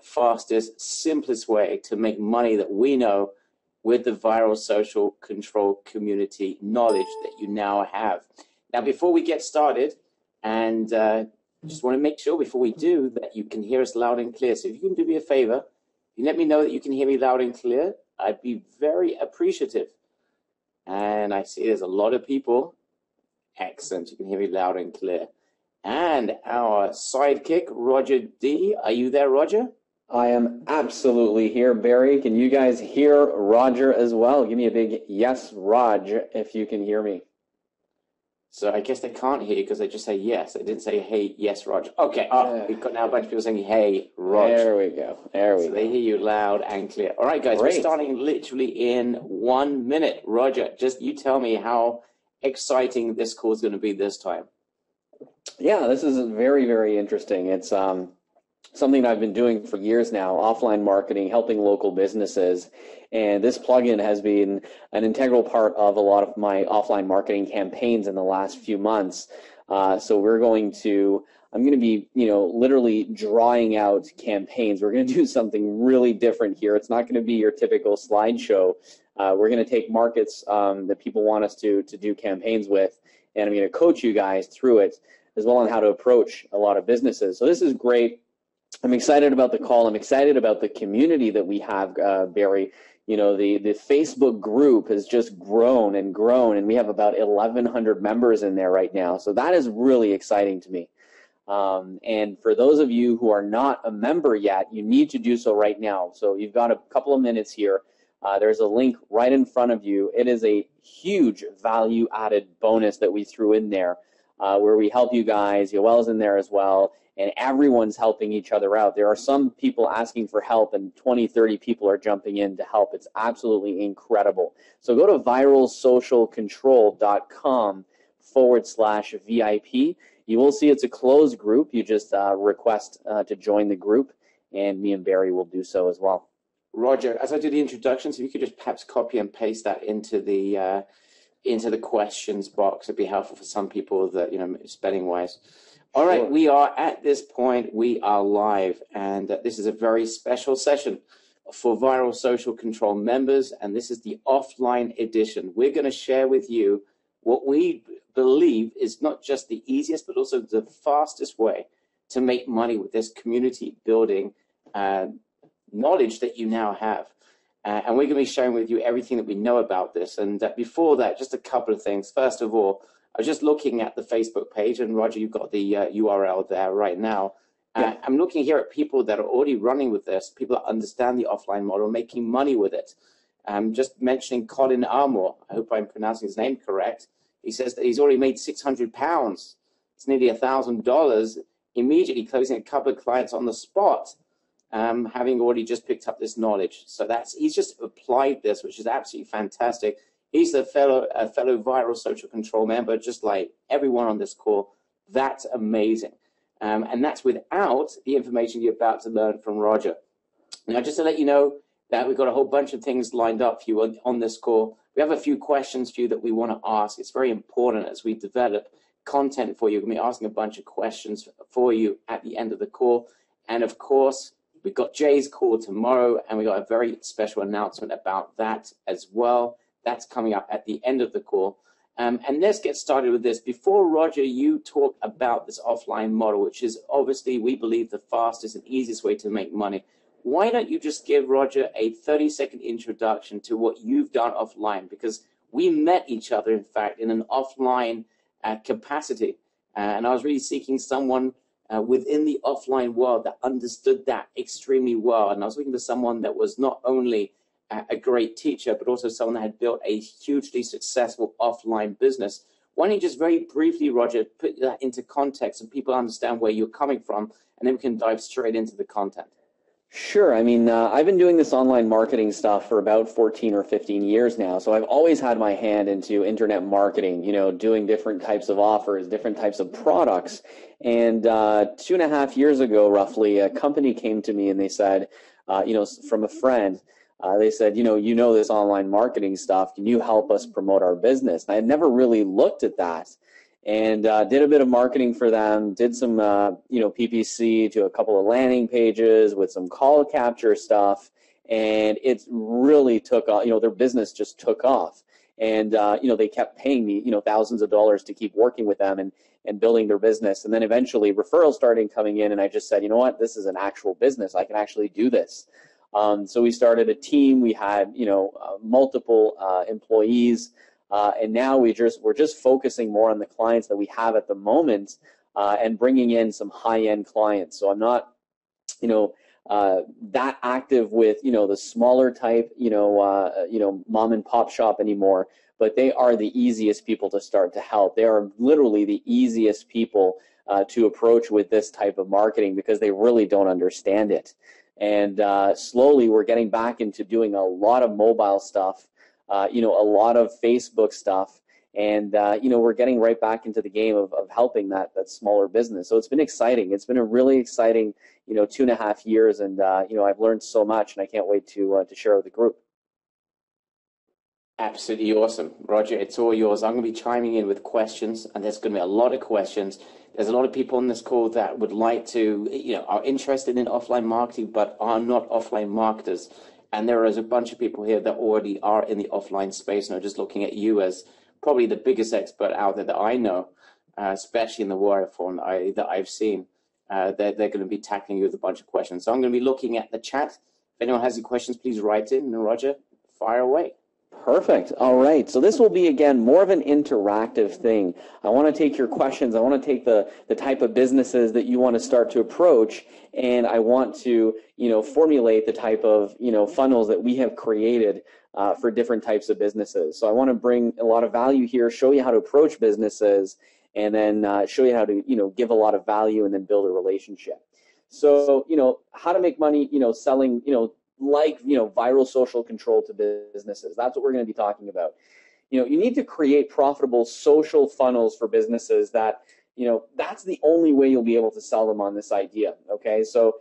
fastest, simplest way to make money that we know with the viral social control community knowledge that you now have. Now, before we get started, and just want to make sure before we do that you can hear us loud and clear. So if you can do me a favor, you let me know that you can hear me loud and clear, I'd be very appreciative. And I see there's a lot of people. Excellent, you can hear me loud and clear. And our sidekick, Roger D. Are you there, Roger? I am absolutely here, Barry. Can you guys hear Roger as well? Give me a big yes, Raj, if you can hear me. So I guess they can't hear you because they just say yes. They didn't say, hey, yes, Raj. Okay, we've got now a bunch of people saying, hey, Raj. There we go. There we go. So they hear you loud and clear. All right, guys, Great. We're starting literally in 1 minute. Roger, just you tell me how exciting this call is going to be this time. Yeah, this is very, very interesting. It's something I've been doing for years now, offline marketing, helping local businesses. And this plugin has been an integral part of a lot of my offline marketing campaigns in the last few months. So I'm going to be, literally drawing out campaigns. We're going to do something really different here. It's not going to be your typical slideshow. We're going to take markets that people want us to do campaigns with, and I'm going to coach you guys through it as well on how to approach a lot of businesses. So this is great. I'm excited about the call. I'm excited about the community that we have, Barry. The Facebook group has just grown, and we have about 1,100 members in there right now. So that is really exciting to me. And for those of you who are not a member yet, you need to do so right now. So you've got a couple of minutes here. There's a link right in front of you. It is a huge value-added bonus that we threw in there, where we help you guys. Yoel's in there as well, and everyone's helping each other out. There are some people asking for help, and 20, 30 people are jumping in to help. It's absolutely incredible. So go to viralsocialcontrol.com/VIP. You will see it's a closed group. You just request to join the group, and me and Barry will do so as well. Roger, as I do the introductions, if you could just perhaps copy and paste that into the questions box, it'd be helpful for some people that, spelling wise. All right, sure. We are at this point, we are live, and this is a very special session for Viral Social Control members, and this is the offline edition. We're going to share with you what we believe is not just the easiest, but also the fastest way to make money with this community building knowledge that you now have. And we're going to be sharing with you everything that we know about this. And before that, just a couple of things. First of all, I was just looking at the Facebook page, and Roger, you've got the URL there right now. Yeah. I'm looking here at people that are already running with this, people that understand the offline model, making money with it. Just mentioning Colin Armour, I hope I'm pronouncing his name correct. He says that he's already made £600. It's nearly $1,000, immediately closing a couple of clients on the spot. Having already just picked up this knowledge. So he's just applied this, which is absolutely fantastic. He's a fellow Viral Social Control member, just like everyone on this call. That's amazing. And that's without the information you're about to learn from Roger. Now, just to let you know that we've got a whole bunch of things lined up for you on this call. We have a few questions for you that we want to ask. It's very important as we develop content for you. We're going to be asking a bunch of questions for you at the end of the call. And of course, we've got Jay's call tomorrow, and we've got a very special announcement about that as well. That's coming up at the end of the call. And let's get started with this. Before, Roger, you talk about this offline model, which is obviously, we believe, the fastest and easiest way to make money. Why don't you just give Roger a 30-second introduction to what you've done offline? Because we met each other, in fact, in an offline capacity. And I was really seeking someone within the offline world that understood that extremely well. And I was looking for someone that was not only a great teacher, but also someone that had built a hugely successful offline business. Why don't you just very briefly, Roger, put that into context so people understand where you're coming from, and then we can dive straight into the content. Sure. I mean, I've been doing this online marketing stuff for about 14 or 15 years now. So I've always had my hand into internet marketing, doing different types of offers, different types of products. And 2.5 years ago, roughly, a company came to me and they said, from a friend, they said, this online marketing stuff, can you help us promote our business? And I had never really looked at that. and did a bit of marketing for them, did some, PPC to a couple of landing pages with some call capture stuff, and it really took off. Their business just took off, and they kept paying me, thousands of dollars to keep working with them and building their business. And then eventually referrals started coming in, and I just said, you know what, this is an actual business. I can actually do this. So we started a team. We had, multiple employees, and now we're just focusing more on the clients that we have at the moment, and bringing in some high-end clients. So I'm not, that active with, the smaller type, mom and pop shop anymore, but they are the easiest people to start to help. They are literally the easiest people to approach with this type of marketing because they really don't understand it. And slowly we're getting back into doing a lot of mobile stuff, a lot of Facebook stuff. And, we're getting right back into the game of helping that smaller business. So it's been exciting. It's been a really exciting, 2.5 years. And, I've learned so much, and I can't wait to share with the group. Absolutely awesome. Roger, it's all yours. I'm going to be chiming in with questions, and there's going to be a lot of questions. There's a lot of people on this call that would like to, are interested in offline marketing, but are not offline marketers. And there is a bunch of people here that already are in the offline space and are just looking at you as probably the biggest expert out there that I know, especially in the Warrior Forum that I've seen. They're going to be tackling you with a bunch of questions. So I'm going to be looking at the chat. If anyone has any questions, please write in. And Roger, fire away. Perfect. All right. So this will be, again, more of an interactive thing. I want to take your questions. I want to take the type of businesses that you want to start to approach, and I want to, formulate the type of, funnels that we have created for different types of businesses. So I want to bring a lot of value here, show you how to approach businesses, and then show you how to, give a lot of value and then build a relationship. So, how to make money, selling, viral social control to businesses. That's what we're going to be talking about. You need to create profitable social funnels for businesses that, that's the only way you'll be able to sell them on this idea. Okay. So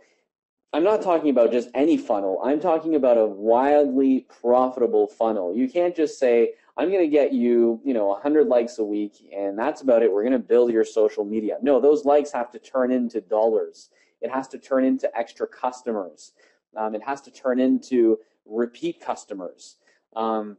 I'm not talking about just any funnel. I'm talking about a wildly profitable funnel. You can't just say, I'm going to get you, 100 likes a week, and that's about it. We're going to build your social media. No, those likes have to turn into dollars. It has to turn into extra customers. It has to turn into repeat customers. And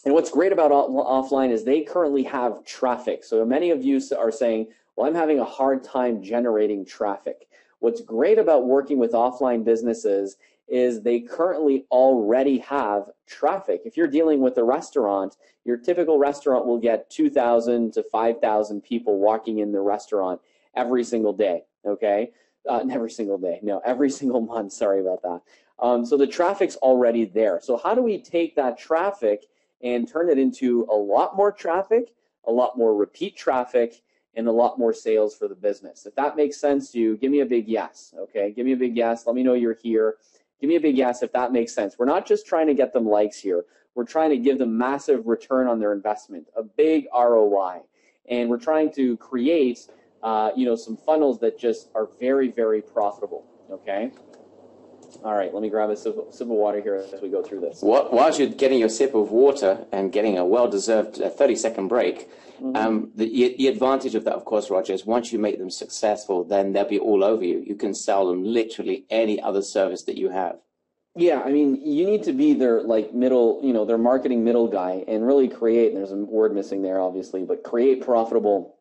what's great about offline is they currently have traffic. So many of you are saying, well, I'm having a hard time generating traffic. What's great about working with offline businesses is they currently already have traffic. If you're dealing with a restaurant, your typical restaurant will get 2,000 to 5,000 people walking in the restaurant every single day, okay? Every single day, no, every single month, sorry about that. So the traffic's already there. So how do we take that traffic and turn it into a lot more traffic, a lot more repeat traffic, and a lot more sales for the business? If that makes sense to you, give me a big yes, okay? Give me a big yes. Let me know you're here. Give me a big yes if that makes sense. We're not just trying to get them likes here. We're trying to give them massive return on their investment, a big ROI. And we're trying to create some funnels that just are very, very profitable, okay? All right, let me grab a sip of water here as we go through this. While you're getting your sip of water and getting a well-deserved 30-second break, the advantage of that, of course, Roger, is once you make them successful, then they'll be all over you. You can sell them literally any other service that you have. Yeah, I mean, you need to be their middle, their marketing middle guy and really create, and there's a word missing there, obviously, but create profitable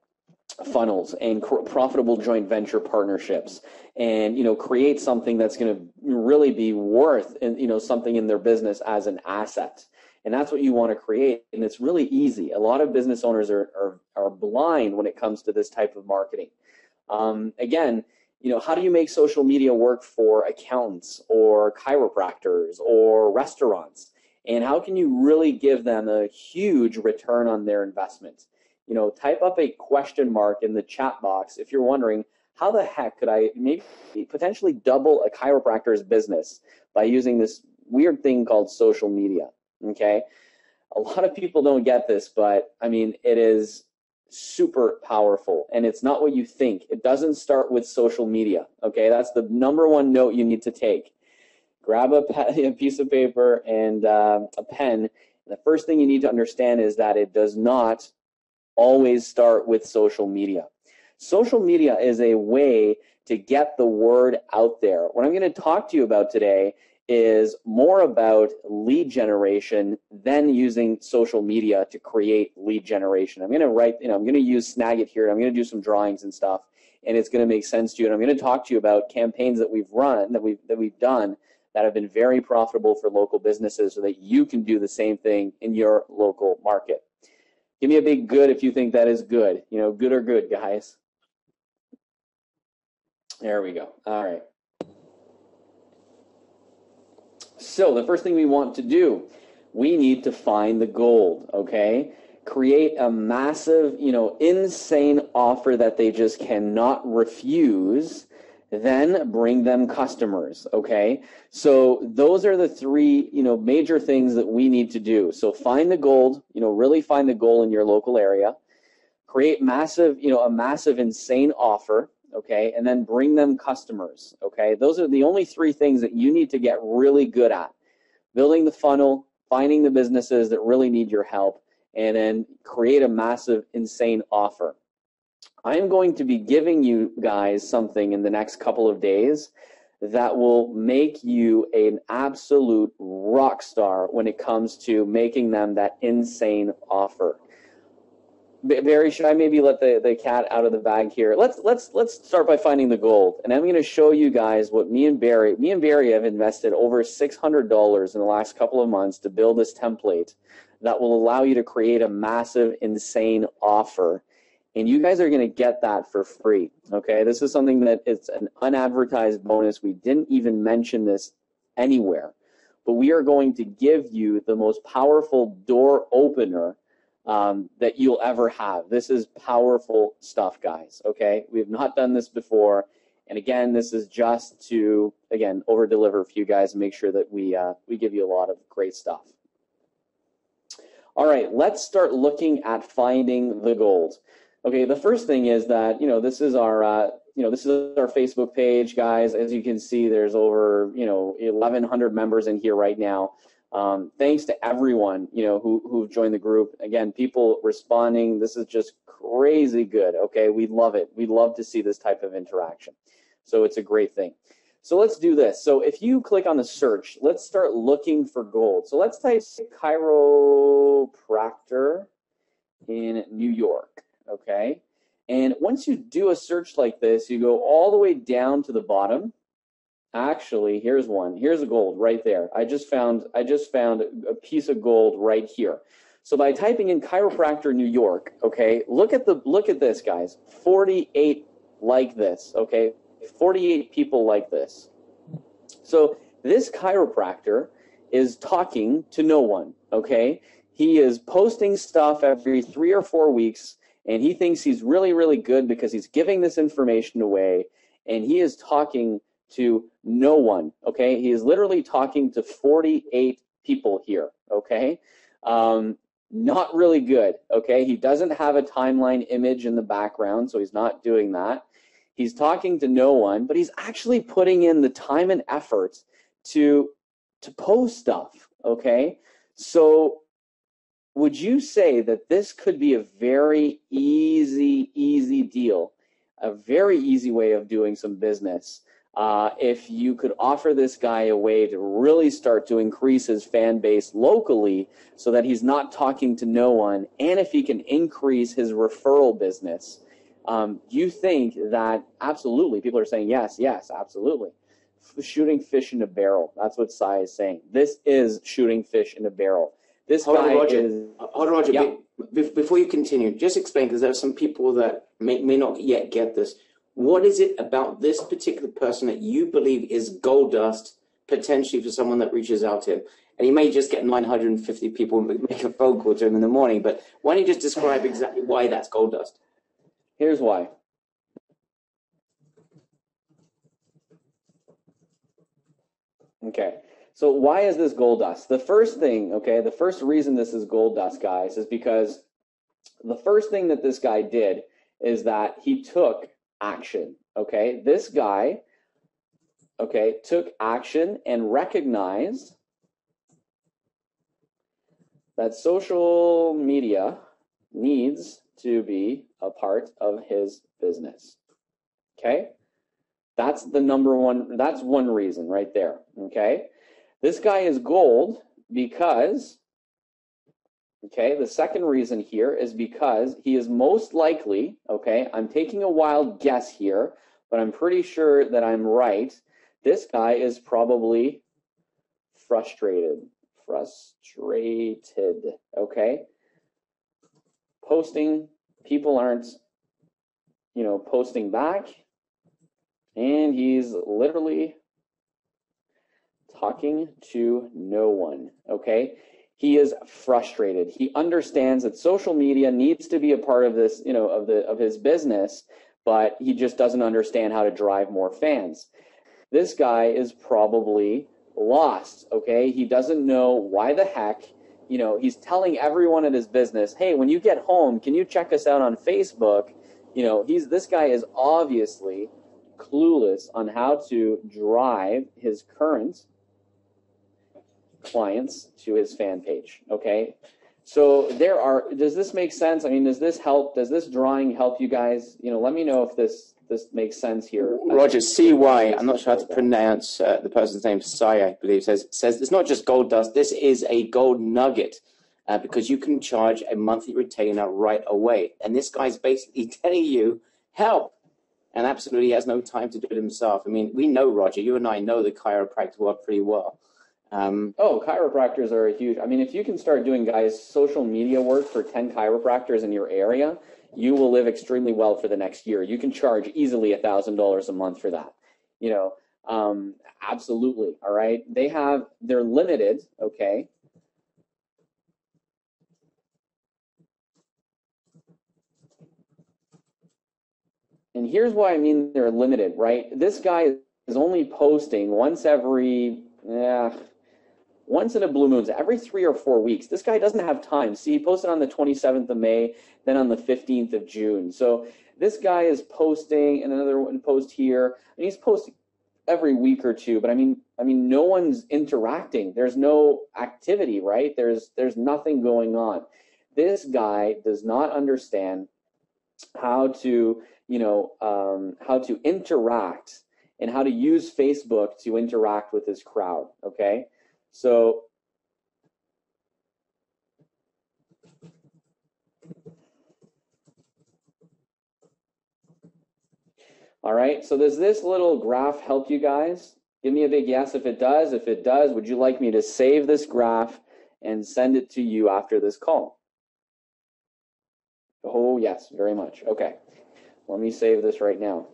funnels and profitable joint venture partnerships, and create something that's going to really be worth something in their business as an asset. And that's what you want to create. And it's really easy. A lot of business owners are blind when it comes to this type of marketing. Again, how do you make social media work for accountants or chiropractors or restaurants? And how can you really give them a huge return on their investment? Type up a question mark in the chat box if you're wondering, how the heck could I maybe potentially double a chiropractor's business by using this weird thing called social media, okay? A lot of people don't get this, but I mean, it is super powerful, and it's not what you think. It doesn't start with social media, okay? That's the number one note you need to take. Grab a piece of paper and a pen. And the first thing you need to understand is that it does not always start with social media. Social media is a way to get the word out there. What I'm going to talk to you about today is more about lead generation than using social media to create lead generation. I'm going to I'm going to use Snagit here. I'm going to do some drawings and stuff, and it's going to make sense to you. And I'm going to talk to you about campaigns that we've run, that we've done, that have been very profitable for local businesses, so that you can do the same thing in your local market. Give me a big good if you think that is good. Good or good, guys. There we go. All right. So the first thing we want to do, we need to find the gold, okay? Create a massive, insane offer that they just cannot refuse, then bring them customers, okay? So those are the three, major things that we need to do. So find the gold, really find the gold in your local area, create massive, a massive, insane offer, okay, and then bring them customers, okay? Those are the only three things that you need to get really good at. Building the funnel, finding the businesses that really need your help, and then create a massive, insane offer. I'm going to be giving you guys something in the next couple of days that will make you an absolute rock star when it comes to making them that insane offer. Barry, should I maybe let the cat out of the bag here? Let's start by finding the gold, and I'm going to show you guys what me and Barry have invested over $600 in the last couple of months to build this template that will allow you to create a massive, insane offer, and you guys are going to get that for free. Okay, this is something that it's an unadvertised bonus. We didn't even mention this anywhere, but we are going to give you the most powerful door opener that you'll ever have. This is powerful stuff, guys, okay? We have not done this before. And again, this is just to, again, over-deliver for you guys and make sure that we give you a lot of great stuff. All right, let's start looking at finding the gold. Okay, the first thing is that, this is our, this is our Facebook page, guys. As you can see, there's over, 1,100 members in here right now. Thanks to everyone, who've joined the group. Again, people responding. This is just crazy good. Okay, we love it. We love to see this type of interaction. So it's a great thing. So let's do this. So if you click on the search, let's start looking for gold. So let's type chiropractor in New York. Okay, and once you do a search like this, you go all the way down to the bottom. Actually, here's one. Here's a gold right there. I just found a piece of gold right here. So by typing in chiropractor New York, okay, look at this, guys. 48 like this, okay? 48 people like this. So this chiropractor is talking to no one, okay? He is posting stuff every 3 or 4 weeks, and he thinks he's really, really good because he's giving this information away, and he is talking to no one, okay? He is literally talking to 48 people here, okay? Not really good, okay? He doesn't have a timeline image in the background, so he's not doing that. He's talking to no one, but he's actually putting in the time and effort to post stuff, okay? So would you say that this could be a very easy deal, a very easy way of doing some business? If you could offer this guy a way to really start to increase his fan base locally so that he's not talking to no one, and if he can increase his referral business, do you think that absolutely, people are saying yes, absolutely. Shooting fish in a barrel. That's what Sai is saying. This is shooting fish in a barrel. This Hold guy on, Roger. is... Hold on, Roger. Yeah. Before you continue, just explain, because there are some people that may not yet get this. What is it about this particular person that you believe is gold dust, potentially for someone that reaches out to him? And he may just get 950 people make a phone call to him in the morning, but why don't you just describe exactly why that's gold dust? Here's why. Okay, so why is this gold dust? The first thing, okay, the first reason this is gold dust, guys, is because the first thing that this guy did is that he took action, okay? This guy, okay, took action and recognized that social media needs to be a part of his business. Okay? That's the number one, that's one reason right there. Okay? This guy is gold because, okay, the second reason here is because he is most likely, okay, I'm taking a wild guess here, but I'm pretty sure that I'm right. This guy is probably frustrated, okay? Posting, people aren't, posting back, and he's literally talking to no one, okay? He is frustrated. He understands that social media needs to be a part of this, of his business, but he just doesn't understand how to drive more fans. This guy is probably lost, okay? He doesn't know why the heck, he's telling everyone in his business, hey, when you get home, can you check us out on Facebook? This guy is obviously clueless on how to drive his current clients to his fan page, okay? So does this make sense? I mean, does this help? Does this drawing help you guys? Let me know if this makes sense here. Roger, CY, I'm not sure how to pronounce the person's name, Sai, I believe, says it's not just gold dust, this is a gold nugget because you can charge a monthly retainer right away. And this guy's basically telling you, help. And absolutely has no time to do it himself. I mean, we know, Roger, you and I know the chiropractor world pretty well. Chiropractors are a huge, I mean, if you can start doing, guys, social media work for 10 chiropractors in your area, you will live extremely well for the next year. You can charge easily $1,000 a month for that. Absolutely. All right. They're limited. Okay. And here's why I mean they're limited, right? This guy is only posting once in a blue moon, every 3 or 4 weeks. This guy doesn't have time. See, he posted on the 27th of May, then on the 15th of June. So this guy is posting, and another one post here, and he's posting every week or two. But I mean, no one's interacting. There's no activity, right? There's nothing going on. This guy does not understand how to, how to interact and how to use Facebook to interact with his crowd. Okay. So, all right, so does this little graph help you guys? Give me a big yes if it does. If it does, would you like me to save this graph and send it to you after this call? Oh, yes, very much. Okay, let me save this right now.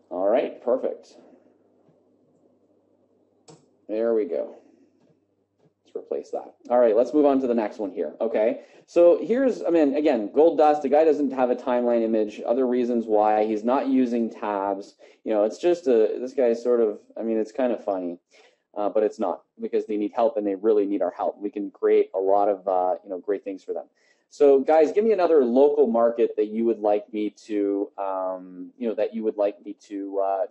All right, perfect. There we go. Let's replace that. All right, let's move on to the next one here. Okay, so here's, again, gold dust. The guy doesn't have a timeline image. Other reasons why he's not using tabs. It's just this guy's sort of, it's kind of funny, but it's not, because they need help and they really need our help. We can create a lot of, great things for them. So guys, give me another local market that you would like me to, to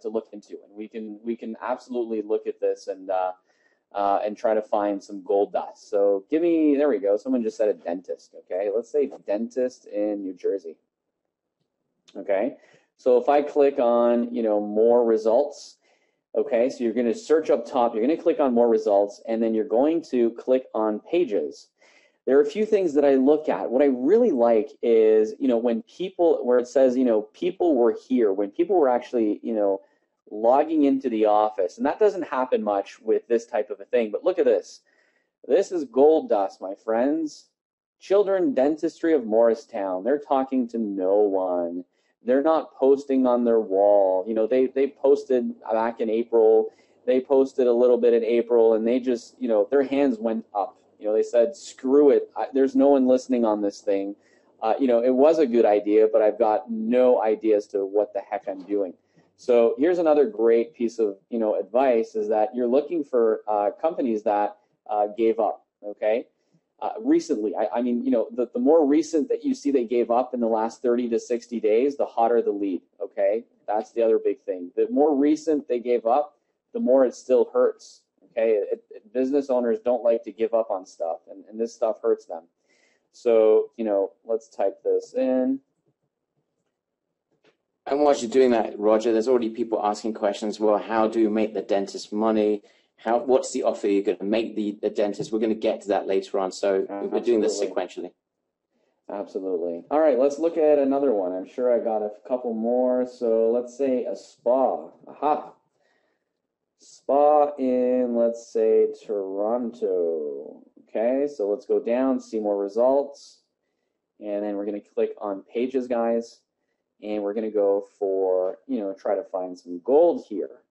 look into, and we can absolutely look at this and try to find some gold dust. So give me, there we go. Someone just said a dentist. Okay, let's say dentist in New Jersey. Okay, so if I click on, more results. Okay, so you're going to search up top. You're going to click on more results, and then you're going to click on pages. There are a few things that I look at. What I really like is, when people, where it says, people were here, when people were actually, logging into the office. And that doesn't happen much with this type of a thing. But look at this. This is gold dust, my friends. Children Dentistry of Morristown. They're talking to no one. They're not posting on their wall. They posted back in April. They posted a little bit in April, and they just, their hands went up. They said, screw it. There's no one listening on this thing. It was a good idea, but I've got no idea as to what the heck I'm doing. So here's another great piece of, advice, is that you're looking for companies that gave up, okay? Recently, the more recent that you see they gave up in the last 30 to 60 days, the hotter the lead, okay? That's the other big thing. The more recent they gave up, the more it still hurts, okay? Business owners don't like to give up on stuff, and this stuff hurts them. So, let's type this in. And while you're doing that, Roger, there's already people asking questions. Well, how do you make the dentist money? What's the offer you're going to make the dentist? We're going to get to that later on. So we're doing this sequentially. Absolutely. All right, let's look at another one. I'm sure I got a couple more. So let's say a spa. Aha. Spa in, let's say, Toronto. Okay, so let's go down, see more results. And then we're going to click on pages, guys. And we're going to go for, try to find some gold here.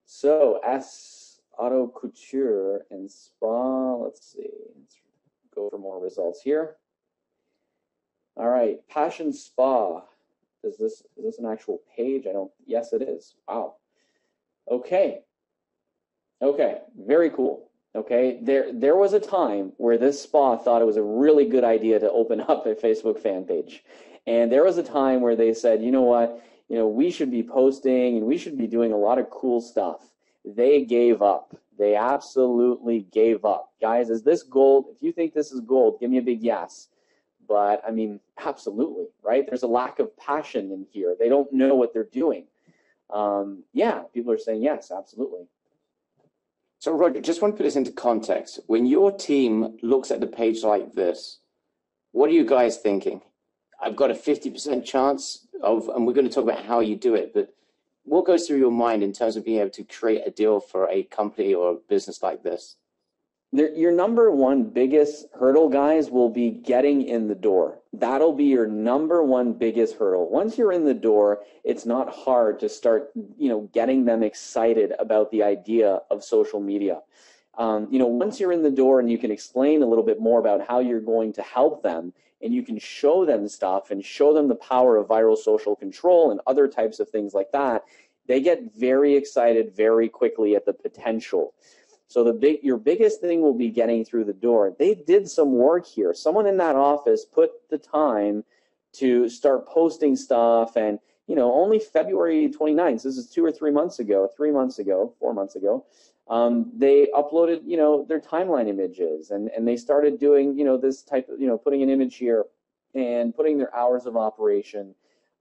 So S Auto Couture and Spa. Let's see. Let's go for more results here. All right, Passion Spa. Is this an actual page? Yes, it is. Wow. Okay, very cool. Okay, there was a time where this spa thought it was a really good idea to open up a Facebook fan page. And there was a time where they said, you know what, we should be posting and we should be doing a lot of cool stuff. They gave up. They absolutely gave up. Guys, is this gold? If you think this is gold, give me a big yes. But I mean, absolutely, right? There's a lack of passion in here. They don't know what they're doing. Yeah, people are saying yes, absolutely. So Roger, just want to put this into context. When your team looks at the page like this, what are you guys thinking? I've got a 50% chance of, and we're going to talk about how you do it, but what goes through your mind in terms of being able to create a deal for a company or a business like this? Your number one biggest hurdle, guys, will be getting in the door. That'll be your number one biggest hurdle. Once you're in the door, it's not hard to start, getting them excited about the idea of social media. Once you're in the door and you can explain a little bit more about how you're going to help them, and you can show them stuff and show them the power of viral social control and other types of things like that, they get very excited very quickly at the potential. So your biggest thing will be getting through the door. They did some work here. Someone in that office put the time to start posting stuff, and only February 29th, this is 4 months ago, they uploaded, their timeline images, and they started doing, this type of, putting an image here and putting their hours of operation,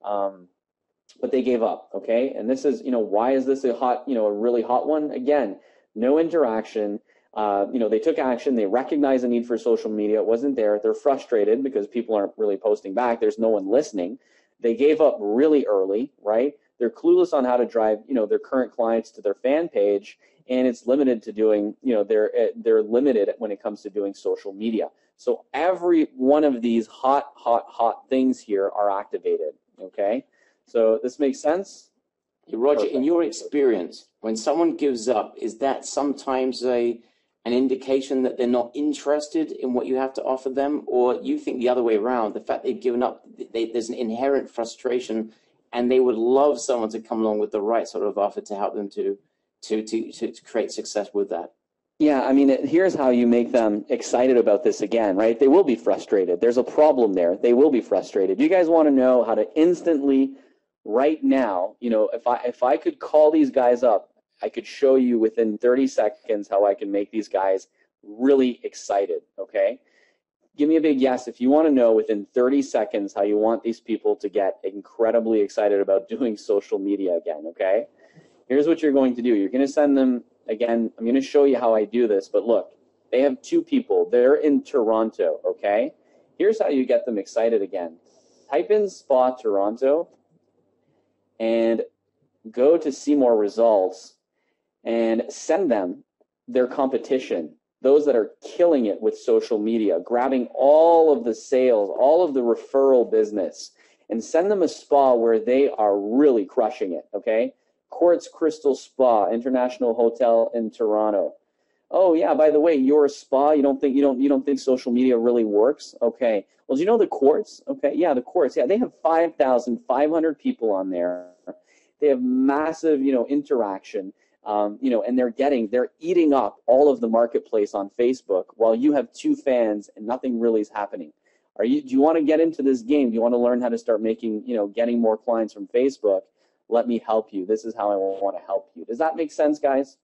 but they gave up, okay? And this is, why is this a really hot one? Again, no interaction. They took action. They recognized the need for social media. It wasn't there. They're frustrated because people aren't really posting back. There's no one listening. They gave up really early, right? They're clueless on how to drive, their current clients to their fan page, and it's limited to doing, they're limited when it comes to doing social media. So every one of these hot things here are activated, okay? So this makes sense? Roger, perfect. In your experience, when someone gives up, is that sometimes an indication that they're not interested in what you have to offer them? Or you think the other way around, the fact they've given up, there's an inherent frustration and they would love someone to come along with the right sort of offer to help them to create success with that? Yeah, I mean, here's how you make them excited about this again, right? They will be frustrated. There's a problem there. They will be frustrated. You guys want to know how to instantly, right now, if I could call these guys up, I could show you within 30 seconds how I can make these guys really excited, okay? Give me a big yes if you want to know within 30 seconds how you want these people to get incredibly excited about doing social media again, okay? Here's what you're going to do. You're going to send them, again, I'm going to show you how I do this, but look, they have 2 people. They're in Toronto, okay? Here's how you get them excited again. Type in Spa Toronto and go to see more results and send them their competition, those that are killing it with social media, grabbing all of the sales, all of the referral business, and send them a spa where they are really crushing it, okay? Quartz Crystal Spa, International Hotel in Toronto. Oh yeah, by the way, you're a spa. You don't think social media really works? Okay. Well, do you know the Quartz? Okay, yeah, the Quartz. Yeah, they have 5,500 people on there. They have massive, interaction. And they're eating up all of the marketplace on Facebook while you have 2 fans and nothing really is happening. Do you want to get into this game? Do you want to learn how to start making, getting more clients from Facebook? Let me help you. This is how I want to help you. Does that make sense, guys?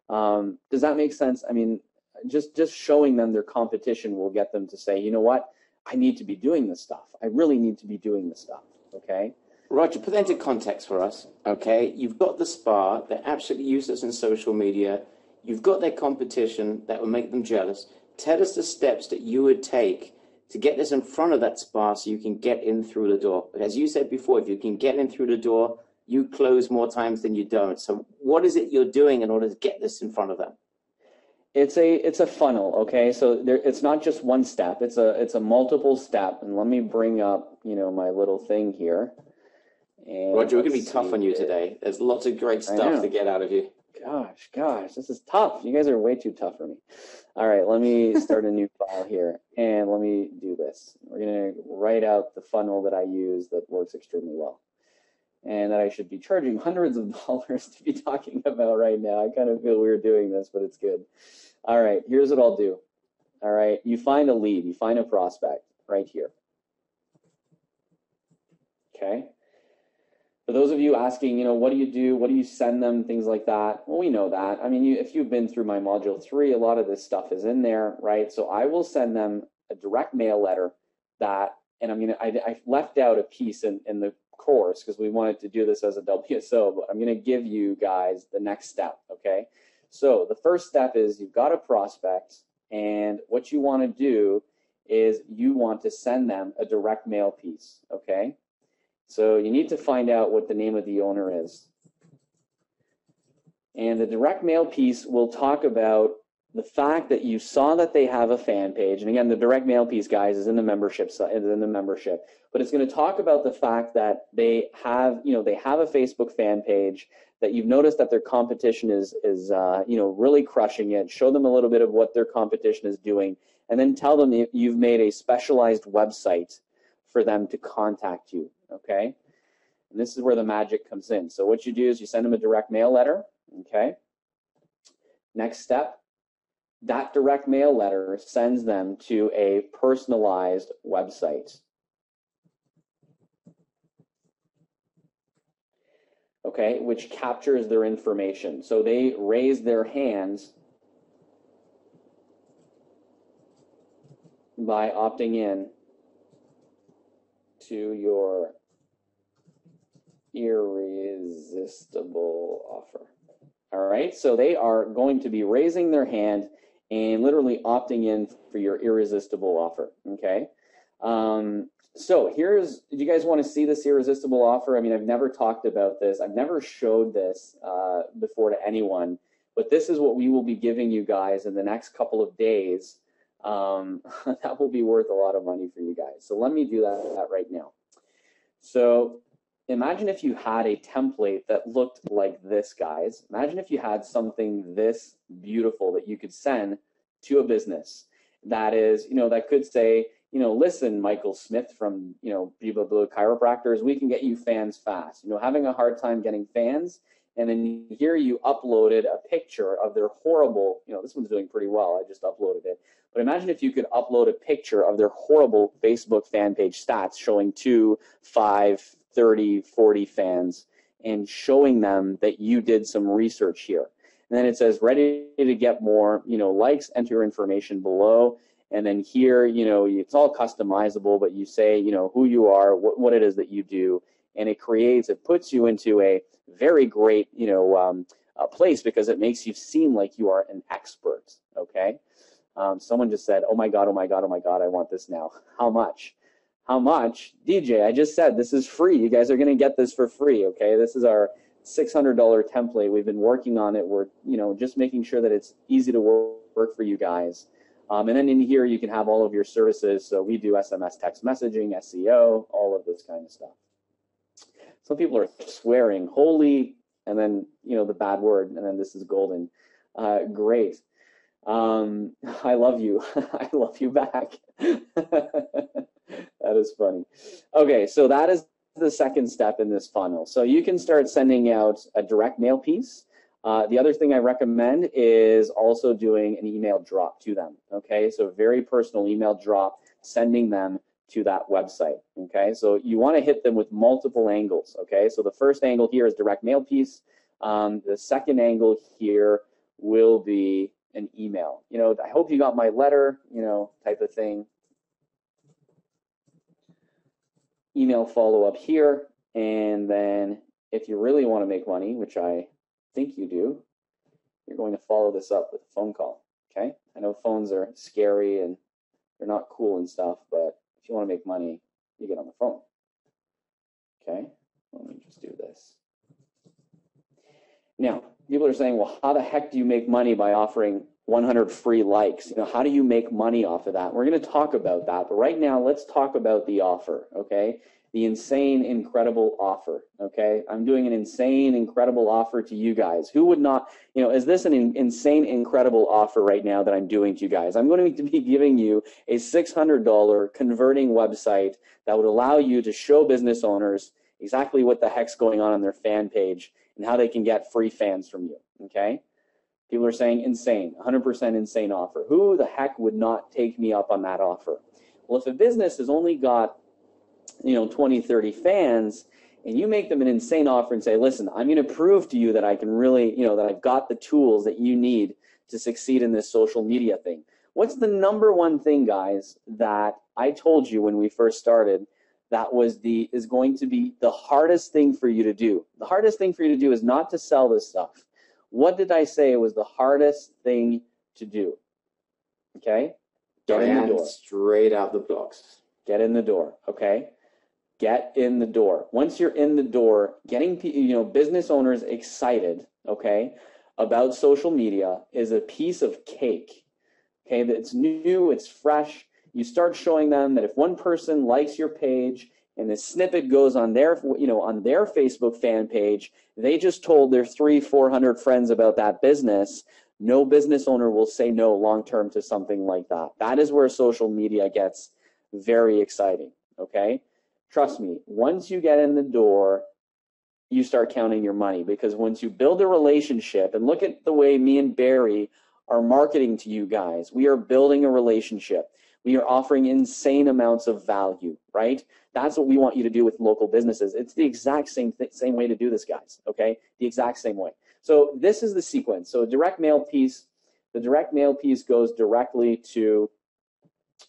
Does that make sense? I mean, just showing them their competition will get them to say, you know what, I need to be doing this stuff. I really need to be doing this stuff, okay? Roger, put that into context for us, okay? You've got the spa, they're absolutely useless in social media. You've got their competition that will make them jealous. Tell us the steps that you would take to get this in front of that spa so you can get in through the door. As you said before, if you can get in through the door, you close more times than you don't. So what is it you're doing in order to get this in front of them? It's a funnel, okay? So it's not just one step. It's a multiple step. And let me bring up, my little thing here. And Roger, we're going to be tough on you today. There's lots of great stuff to get out of you. Gosh, this is tough. You guys are way too tough for me. All right, let me start a new file here, and let me do this. We're going to write out the funnel that I use that works extremely well, and that I should be charging hundreds of dollars to be talking about right now. I kind of feel weird doing this, but it's good. All right, here's what I'll do. All right, you find a lead, you find a prospect right here. Okay. For those of you asking, what do you do? What do you send them? Things like that. Well, we know that. I mean, if you've been through my module 3, a lot of this stuff is in there, right? So I will send them a direct mail letter and I left out a piece in the course because we wanted to do this as a WSO, but I'm going to give you guys the next step, okay? So the first step is you've got a prospect, and what you want to do is you want to send them a direct mail piece, okay? So you need to find out what the name of the owner is. And the direct mail piece will talk about the fact that you saw that they have a fan page. And again, the direct mail piece, guys, is in the membership. But it's going to talk about the fact that they have a Facebook fan page, that you've noticed that their competition is really crushing it. Show them a little bit of what their competition is doing, and then tell them you've made a specialized website for them to contact you, okay? And this is where the magic comes in. So what you do is you send them a direct mail letter, okay? Next step, that direct mail letter sends them to a personalized website. Okay, which captures their information. So they raise their hands by opting in to your irresistible offer. All right, so they are going to be raising their hand and literally opting in for your irresistible offer, okay? So do you guys want to see this irresistible offer? I mean, I've never talked about this. I've never showed this before to anyone, but this is what we will be giving you guys in the next couple of days. That will be worth a lot of money for you guys. So let me do that right now. So imagine if you had a template that looked like this, guys. Imagine if you had something this beautiful that you could send to a business that is, that could say, listen, Michael Smith from, Viva Blue Chiropractors, we can get you fans fast. Having a hard time getting fans, and then here you uploaded a picture of their horrible, this one's doing pretty well, I just uploaded it. But imagine if you could upload a picture of their horrible Facebook fan page stats showing 2, 5, 30, 40 fans, and showing them that you did some research here. And then it says, ready to get more, likes, enter your information below. And then here, it's all customizable, but you say, who you are, what it is that you do. And it puts you into a very great, a place, because it makes you seem like you are an expert, okay? Someone just said, oh my God, I want this now. How much? How much? DJ, I just said this is free. You guys are going to get this for free, okay? This is our $600 template. We've been working on it. We're, just making sure that it's easy to work for you guys. And then in here, you can have all of your services. So we do SMS text messaging, SEO, all of this kind of stuff. Some people are swearing, holy, and then, the bad word, and then this is golden. Great. I love you. I love you back. That is funny. Okay, so that is the second step in this funnel. So you can start sending out a direct mail piece. The other thing I recommend is also doing an email drop to them, okay? So a very personal email drop, sending them to that website, okay? So you want to hit them with multiple angles, okay? So the first angle here is direct mail piece. The second angle here will be an email. I hope you got my letter, type of thing. Email follow-up here. And then if you really want to make money, which I think you do, you're going to follow this up with a phone call. Okay? I know phones are scary and they're not cool and stuff, but if you want to make money, you get on the phone. Okay? Let me just do this. Now, people are saying, well, how the heck do you make money by offering 100 free likes? How do you make money off of that? We're going to talk about that, but right now, let's talk about the offer, okay? The insane, incredible offer, okay? I'm doing an insane, incredible offer to you guys. Who would not, is this an insane, incredible offer right now that I'm doing to you guys? I'm going to be giving you a $600 converting website that would allow you to show business owners exactly what the heck's going on their fan page and how they can get free fans from you, okay? People are saying insane, 100% insane offer. Who the heck would not take me up on that offer? Well, if a business has only got, 20, 30 fans, and you make them an insane offer and say, listen, I'm going to prove to you that I can really, that I've got the tools that you need to succeed in this social media thing. What's the number one thing, guys, that I told you when we first started that is going to be the hardest thing for you to do? The hardest thing for you to do is not to sell this stuff. What did I say was the hardest thing to do? Okay? Get in the door. Straight out the blocks. Get in the door, okay? Get in the door. Once you're in the door, getting business owners excited, okay, about social media is a piece of cake. Okay, it's new, it's fresh. You start showing them that if one person likes your page and the snippet goes on their, on their Facebook fan page, they just told their 300-400 friends about that business. No business owner will say no long-term to something like that. That is where social media gets very exciting, okay? Trust me, once you get in the door, you start counting your money, because once you build a relationship, and look at the way me and Barry are marketing to you guys, we are building a relationship. We are offering insane amounts of value, right? That's what we want you to do with local businesses. It's the exact same way to do this, guys, okay? The exact same way. So this is the sequence. So direct mail piece, the direct mail piece goes directly to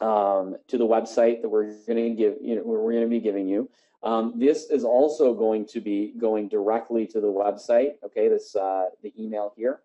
the website that we're going to be giving you. This is also going to be going directly to the website. Okay, the email here.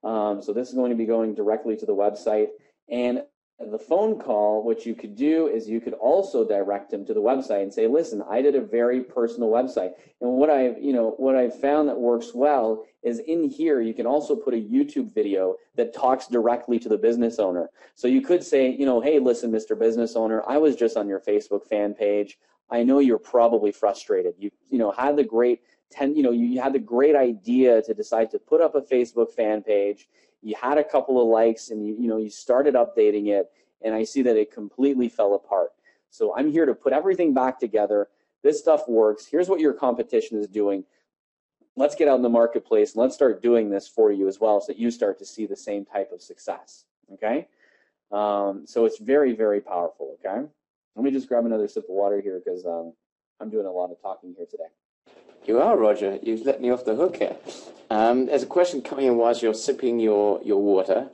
So this is going to be going directly to the website, and the phone call, what you could do is you could also direct them to the website and say, listen, I did a very personal website. And what I've found that works well is in here, you can also put a YouTube video that talks directly to the business owner. So you could say, hey, listen, Mr. Business Owner, I was just on your Facebook fan page. I know you're probably frustrated. You had the great you had the great idea to decide to put up a Facebook fan page. You had a couple of likes, and you started updating it, and I see that it completely fell apart. So I'm here to put everything back together. This stuff works. Here's what your competition is doing. Let's get out in the marketplace and let's start doing this for you as well, so that you start to see the same type of success. Okay? So it's very, very powerful. Okay? Let me just grab another sip of water here, because I'm doing a lot of talking here today. You are, Roger. You've let me off the hook here. There's a question coming in whilst you're sipping your water.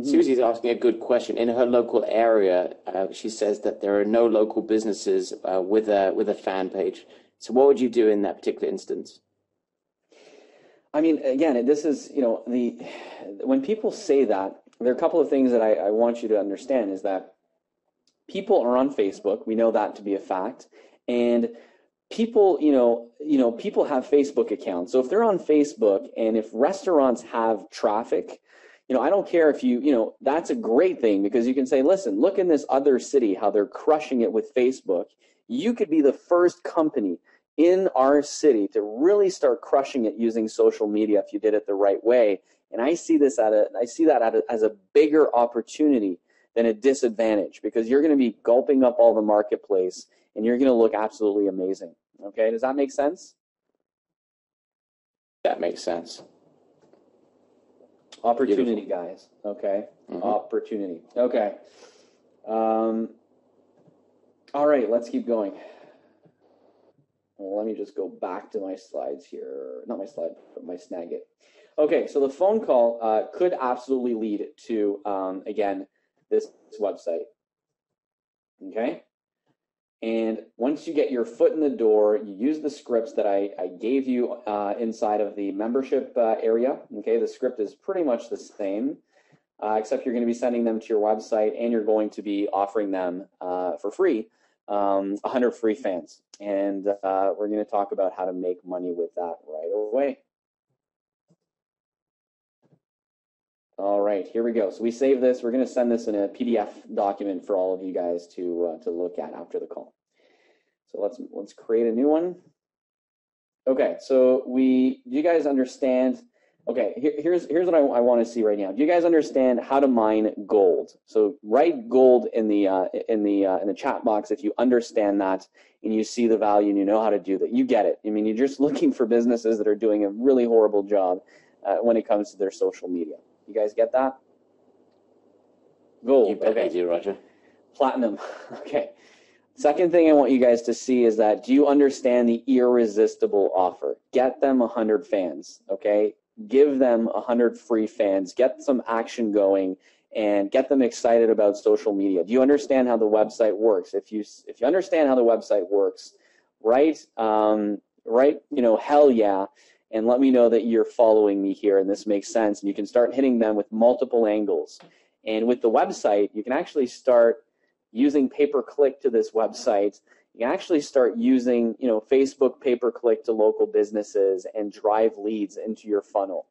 Susie's asking a good question. In her local area, she says that there are no local businesses with a fan page. So what would you do in that particular instance? I mean, again, this is, when people say that, there are a couple of things that I want you to understand is that people are on Facebook. We know that to be a fact. And people, people have Facebook accounts. So if they're on Facebook, and if restaurants have traffic, I don't care if that's a great thing, because you can say, listen, look in this other city, how they're crushing it with Facebook. You could be the first company in our city to really start crushing it using social media if you did it the right way. And I see that as a bigger opportunity than a disadvantage, because you're going to be gulping up all the marketplace, and you're going to look absolutely amazing. Okay, does that make sense? That makes sense. Opportunity, guys. Okay, Opportunity. Okay. All right, let's keep going. Well, let me just go back to my slides here. Not my slide, but my Snagit. Okay, so the phone call could absolutely lead to, again, this website. Okay? And once you get your foot in the door, you use the scripts that I gave you inside of the membership area. Okay, the script is pretty much the same, except you're going to be sending them to your website, and you're going to be offering them for free, 100 free fans. And we're going to talk about how to make money with that right away. All right, here we go. So we save this. We're going to send this in a PDF document for all of you guys to look at after the call. So let's create a new one. Okay, so do you guys understand? Okay, here's what I want to see right now. Do you guys understand how to mine gold? So write gold in the chat box if you understand that and you see the value and you know how to do that. You get it. I mean, you're just looking for businesses that are doing a really horrible job when it comes to their social media. You guys get that? Gold. You bet okay. I do, Roger. Platinum. Okay. Second thing I want you guys to see is that, do you understand the irresistible offer? Get them 100 fans, okay? Give them 100 free fans. Get some action going and get them excited about social media. Do you understand how the website works? If you understand how the website works, write, hell yeah, and let me know that you're following me here and this makes sense, and you can start hitting them with multiple angles. And with the website, you can actually start using pay-per-click to this website. You can actually start using, Facebook pay-per-click to local businesses and drive leads into your funnel.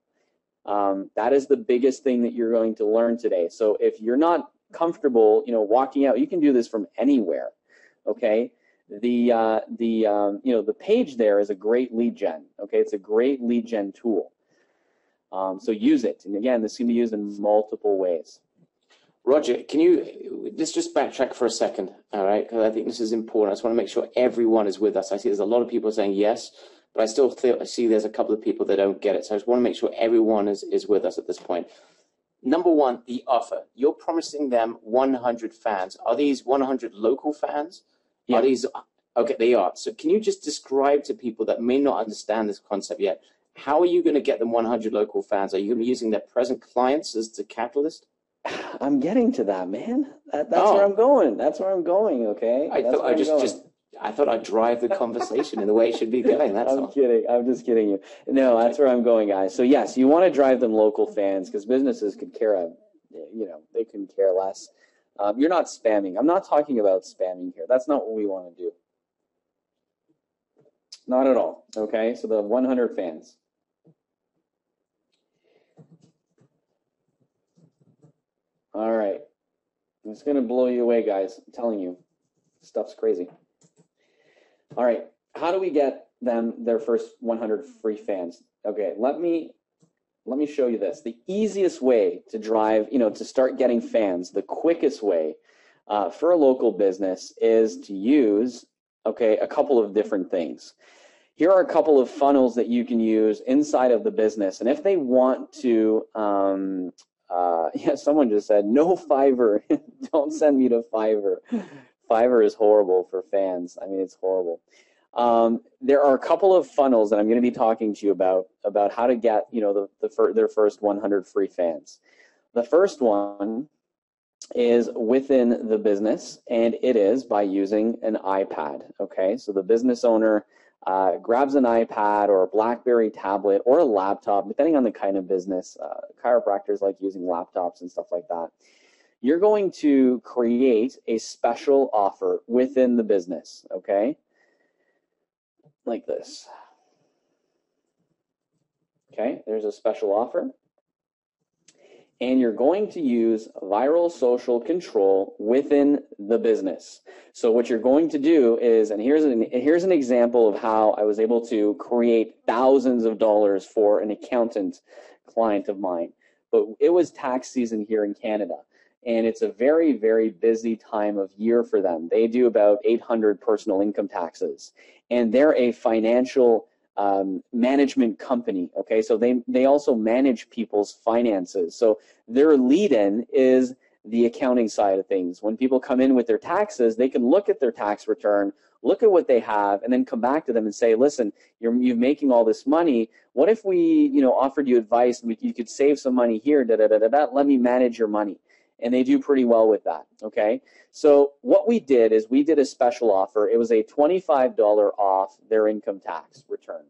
That is the biggest thing that you're going to learn today. So if you're not comfortable, walking out, you can do this from anywhere, okay? The page there is a great lead gen. Okay, it's a great lead gen tool. So use it. And again, this can be used in multiple ways. Roger, let's just backtrack for a second, all right? Because I think this is important. I just want to make sure everyone is with us. I see there's a lot of people saying yes, but I still see there's a couple of people that don't get it. So I just want to make sure everyone is with us at this point. Number one, the offer. You're promising them 100 fans. Are these 100 local fans? Yeah. Are these, okay, they are. So can you just describe to people that may not understand this concept yet, how are you going to get them 100 local fans? Are you going to be using their present clients as the catalyst? I'm getting to that, man. That's where I'm going. That's where I'm going, okay? I thought I'd drive the conversation in the way it should be going. That's all. Kidding. I'm just kidding you. No, that's where I'm going, guys. So yes, you want to drive them local fans because businesses could care, they couldn't care less. You're not spamming. I'm not talking about spamming here. That's not what we want to do. Not at all. Okay, so the 100 fans. All right. It's going to blow you away, guys. I'm telling you. Stuff's crazy. All right. How do we get them their first 100 free fans? Okay, let me show you this. The easiest way to drive, to start getting fans, the quickest way for a local business is to use, a couple of different things. Here are a couple of funnels that you can use inside of the business. And if they want to, someone just said, no Fiverr. Don't send me to Fiverr. Fiverr is horrible for fans. I mean, it's horrible. There are a couple of funnels that I'm going to be talking to you about how to get, their first 100 free fans. The first one is within the business, and it is by using an iPad. Okay, so the business owner grabs an iPad or a BlackBerry tablet or a laptop, depending on the kind of business. Chiropractors like using laptops and stuff like that. You're going to create a special offer within the business, okay? Like this. Okay, there's a special offer. And you're going to use viral social control within the business. So what you're going to do is, and here's an example of how I was able to create thousands of dollars for an accountant client of mine. But it was tax season here in Canada. And it's a very, very busy time of year for them. They do about 800 personal income taxes. And they're a financial management company, okay? So they also manage people's finances. So their lead-in is the accounting side of things. When people come in with their taxes, they can look at their tax return, look at what they have, and then come back to them and say, listen, you're making all this money. What if we, offered you advice and you could save some money here, let me manage your money. And they do pretty well with that, okay? So what we did is we did a special offer. It was a $25 off their income tax return,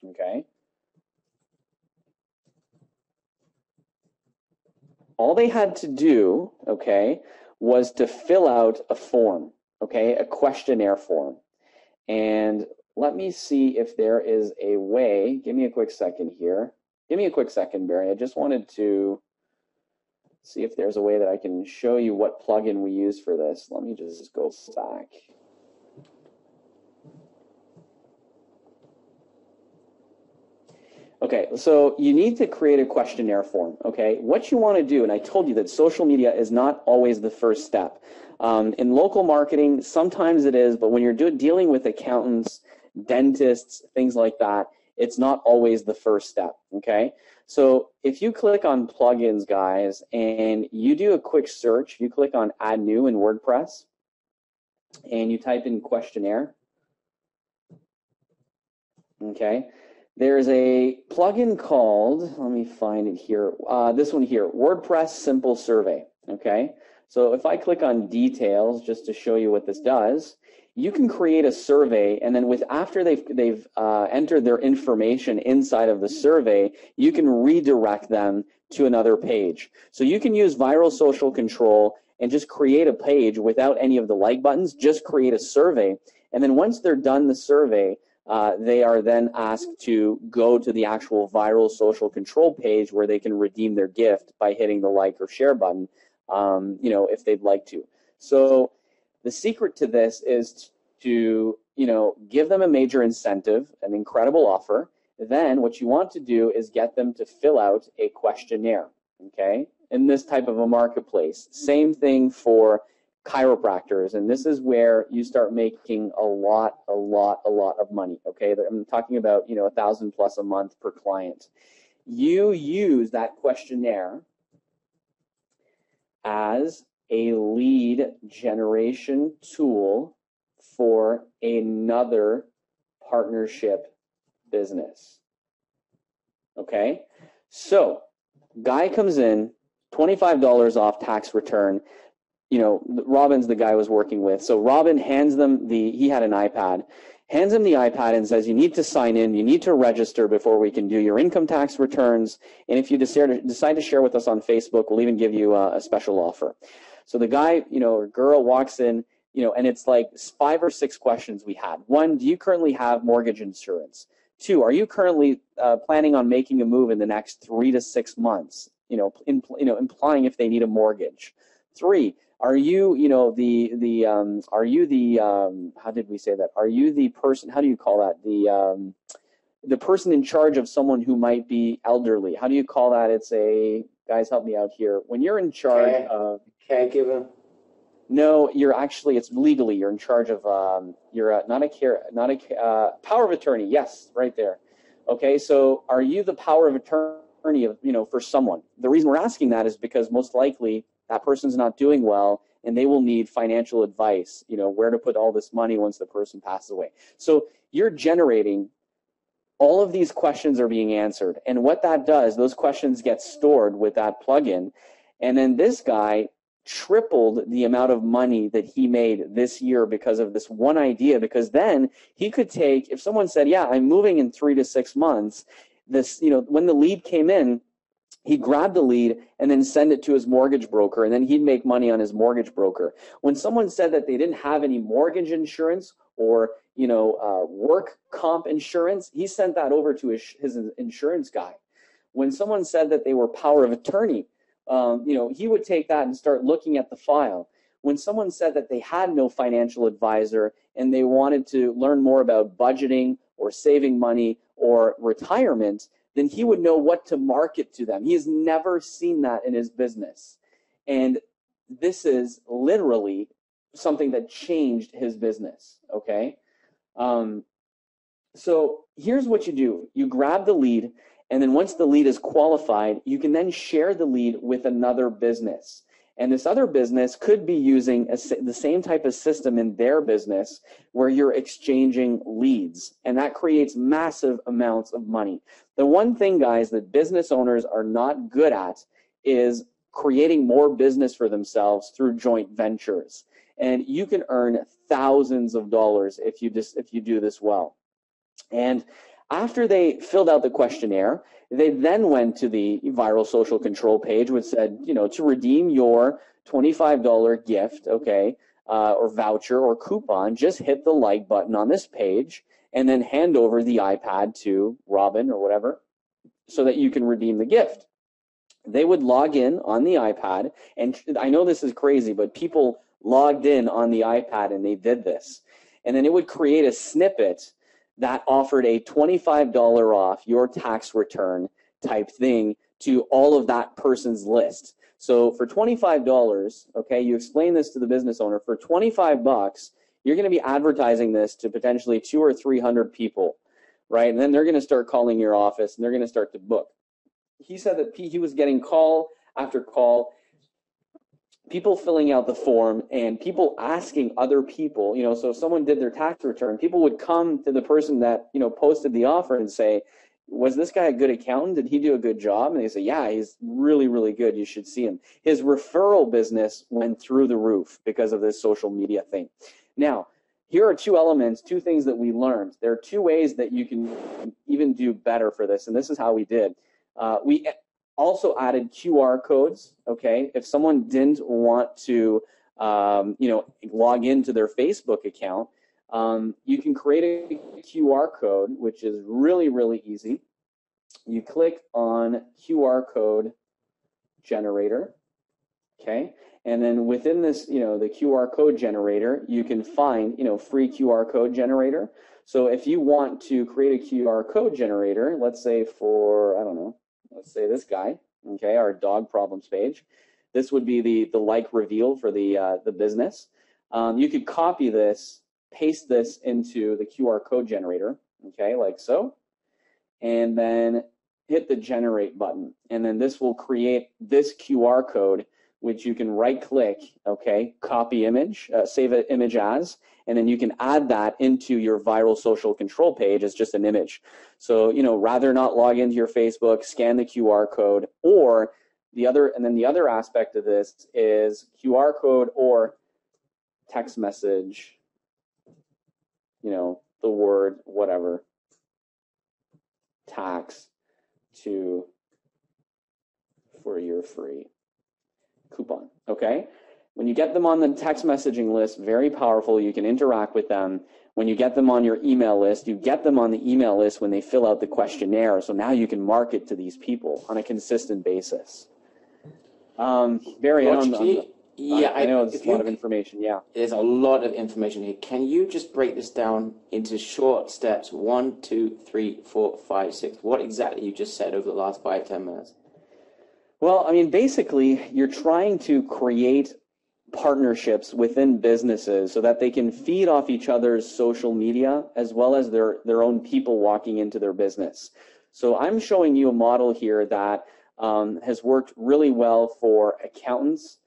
okay? All they had to do, okay, was to fill out a form, okay, a questionnaire form. And let me see if there is a way. Give me a quick second here. Give me a quick second, Barry. I just wanted to see if there's a way that I can show you what plugin we use for this. Let me just go back. Okay, so you need to create a questionnaire form, okay? What you want to do, and I told you that social media is not always the first step. In local marketing, sometimes it is, but when you're dealing with accountants, dentists, things like that, it's not always the first step, okay? So if you click on plugins, guys, and you do a quick search, you click on Add New in WordPress, and you type in questionnaire, okay? There's a plugin called, let me find it here, this one here, WordPress Simple Survey, okay? So if I click on details, just to show you what this does, you can create a survey, and then after they've entered their information inside of the survey, you can redirect them to another page. So you can use Viral Social Control and just create a page without any of the like buttons, just create a survey, and then once they're done the survey, they are then asked to go to the actual Viral Social Control page where they can redeem their gift by hitting the like or share button, if they'd like to. So the secret to this is to, give them a major incentive, an incredible offer. Then what you want to do is get them to fill out a questionnaire, okay, in this type of a marketplace. Same thing for chiropractors, and this is where you start making a lot of money, okay? I'm talking about, $1,000+ a month per client. You use that questionnaire as a lead generation tool for another partnership business, okay? So guy comes in, $25 off tax return. Robin's the guy I was working with. So Robin hands them he had an iPad, hands him the iPad and says, you need to sign in, you need to register before we can do your income tax returns. And if you decide to share with us on Facebook, we'll even give you a special offer. So the guy, or girl walks in, and it's like 5 or 6 questions we had. 1, do you currently have mortgage insurance? 2, are you currently planning on making a move in the next 3 to 6 months? Implying if they need a mortgage. 3, are you, are you the, how did we say that? Are you the person, how do you call that? The person in charge of someone who might be elderly. How do you call that? It's guys, help me out here. When you're in charge of. Caregiver? No, it's legally, you're in charge of, power of attorney. Yes, right there. Okay, so are you the power of attorney of, for someone? The reason we're asking that is because most likely that person's not doing well and they will need financial advice, where to put all this money once the person passes away. So you're generating, all of these questions are being answered. And what that does, those questions get stored with that plugin. And then this guy tripled the amount of money that he made this year because of this one idea, because then he could take, if someone said, yeah, I'm moving in 3 to 6 months, when the lead came in, he'd grab the lead and then send it to his mortgage broker, and then he'd make money on his mortgage broker. When someone said that they didn't have any mortgage insurance or, work comp insurance, he sent that over to his insurance guy. When someone said that they were power of attorney, he would take that and start looking at the file. When someone said that they had no financial advisor and they wanted to learn more about budgeting or saving money or retirement, then he would know what to market to them. He has never seen that in his business. And this is literally something that changed his business, okay? So here's what you do. You grab the lead, and then once the lead is qualified, you can then share the lead with another business. And this other business could be using the same type of system in their business where you're exchanging leads. And that creates massive amounts of money. The one thing, guys, that business owners are not good at is creating more business for themselves through joint ventures. And you can earn thousands of dollars if you do this well. And after they filled out the questionnaire, they then went to the Viral Social Control page, which said, to redeem your $25 gift, okay, or voucher or coupon, just hit the like button on this page and then hand over the iPad to Robin or whatever so that you can redeem the gift. They would log in on the iPad, and I know this is crazy, but people logged in on the iPad and they did this. And then it would create a snippet that offered a $25 off your tax return type thing to all of that person's list. So for $25, okay, you explain this to the business owner, for $25, you're going to be advertising this to potentially 200 or 300 people, right? And then they're going to start calling your office and they're going to start to book. He said that he was getting call after call, people filling out the form and people asking other people, so if someone did their tax return, people would come to the person that, posted the offer and say, was this guy a good accountant? Did he do a good job? And they say, yeah, he's really, really good. You should see him. His referral business went through the roof because of this social media thing. Now, here are two things that we learned. There are two ways that you can even do better for this, and this is how we did. We also added QR codes, okay? If someone didn't want to, log into their Facebook account, you can create a QR code, which is really, really easy. You click on QR code generator, okay? And then within this, the QR code generator, you can find, free QR code generator. So if you want to create a QR code generator, let's say for, let's say this guy, okay, our dog problems page. This would be the like reveal for the business. You could copy this, paste this into the QR code generator, okay, like so, and then hit the generate button. And then this will create this QR code, which you can right click, okay, copy image, save an image as, and then you can add that into your Viral Social Control page as just an image. So, rather not log into your Facebook, scan the QR code, or the other aspect of this is QR code or text message, the word, whatever, tax for your free coupon, okay? When you get them on the text messaging list, very powerful, you can interact with them. When you get them on your email list, you get them on the email list when they fill out the questionnaire, so now you can market to these people on a consistent basis. Barry, I know it's a lot of information, yeah. There's a lot of information here. Can you just break this down into short steps, 1, 2, 3, 4, 5, 6, what exactly you just said over the last 5-10 minutes? Well, basically, you're trying to create partnerships within businesses so that they can feed off each other's social media as well as their own people walking into their business. So I'm showing you a model here that has worked really well for accountants.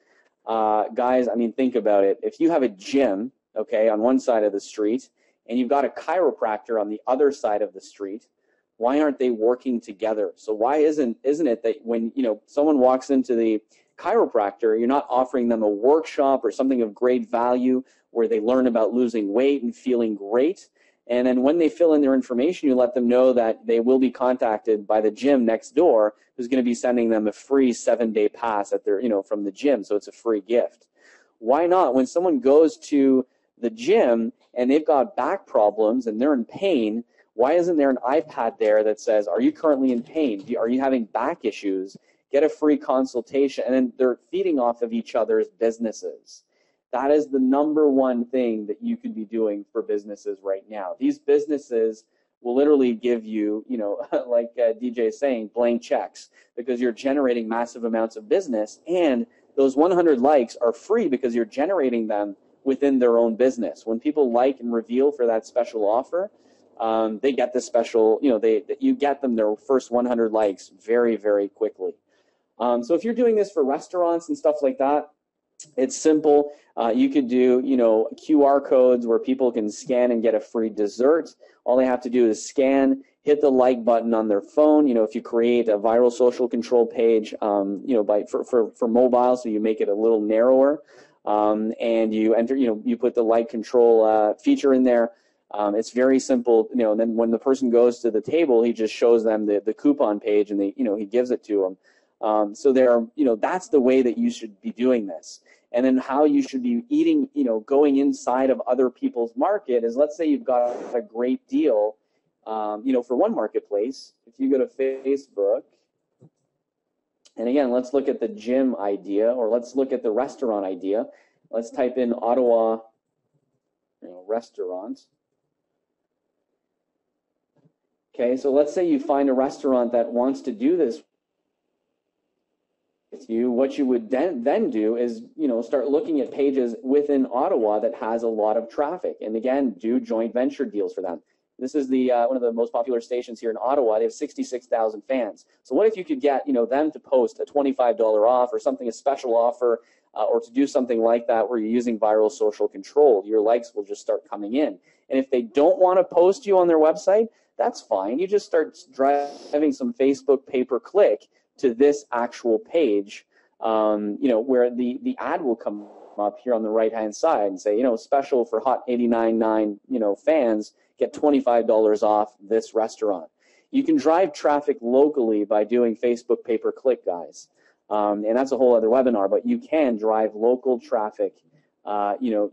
Guys, think about it. If you have a gym, okay, on one side of the street, and you've got a chiropractor on the other side of the street, why aren't they working together? So why isn't it that when someone walks into the chiropractor, you're not offering them a workshop or something of great value where they learn about losing weight and feeling great, and then when they fill in their information, you let them know that they will be contacted by the gym next door, who's going to be sending them a free 7-day pass at their from the gym, so it's a free gift. Why not, when someone goes to the gym and they've got back problems and they're in pain, why isn't there an iPad there that says, are you currently in pain? Are you having back issues? Get a free consultation. And then they're feeding off of each other's businesses. That is the number one thing that you could be doing for businesses right now. These businesses will literally give you, like DJ is saying, blank checks because you're generating massive amounts of business. And those 100 likes are free because you're generating them within their own business. When people like and reveal for that special offer, they get this special, you get them their first 100 likes very, very quickly. So if you're doing this for restaurants and stuff like that, It's simple. You could do, QR codes where people can scan and get a free dessert. All they have to do is scan, hit the like button on their phone. If you create a viral social control page, for mobile, so you make it a little narrower, and you enter, you put the like control feature in there. It's very simple, and then when the person goes to the table, he just shows them the coupon page, and he gives it to them. So that's the way that you should be doing this. And then how you should be eating, going inside of other people's market is, let's say you've got a great deal, for one marketplace. If you go to Facebook, and again, let's look at the gym idea, or let's look at the restaurant idea. Let's type in Ottawa, restaurant. Okay, so let's say you find a restaurant that wants to do this with you. What you would then do is, start looking at pages within Ottawa that has a lot of traffic, and again, do joint venture deals for them. This is the one of the most popular stations here in Ottawa. They have 66,000 fans. So what if you could get them to post a $25 off or something, a special offer, or to do something like that where you're using viral social control? Your likes will just start coming in. And if they don't want to post you on their website, that's fine. You just start driving some Facebook pay-per-click to this actual page, where the ad will come up here on the right-hand side and say, special for Hot 89.9, fans, get $25 off this restaurant. You can drive traffic locally by doing Facebook pay-per-click, guys. And that's a whole other webinar, but you can drive local traffic,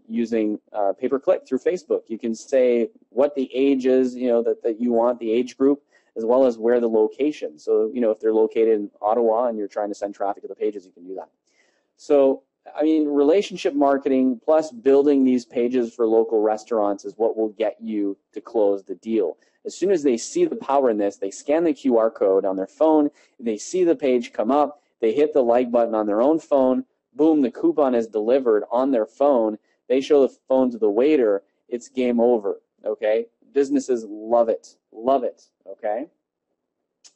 using pay-per-click through Facebook. You can say what the age is, that you want, the age group, as well as where the location. So, if they're located in Ottawa and you're trying to send traffic to the pages, you can do that. So, relationship marketing plus building these pages for local restaurants is what will get you to close the deal. As soon as they see the power in this, they scan the QR code on their phone, they see the page come up, they hit the like button on their own phone, boom, the coupon is delivered on their phone, they show the phone to the waiter, it's game over, okay? Businesses love it, okay?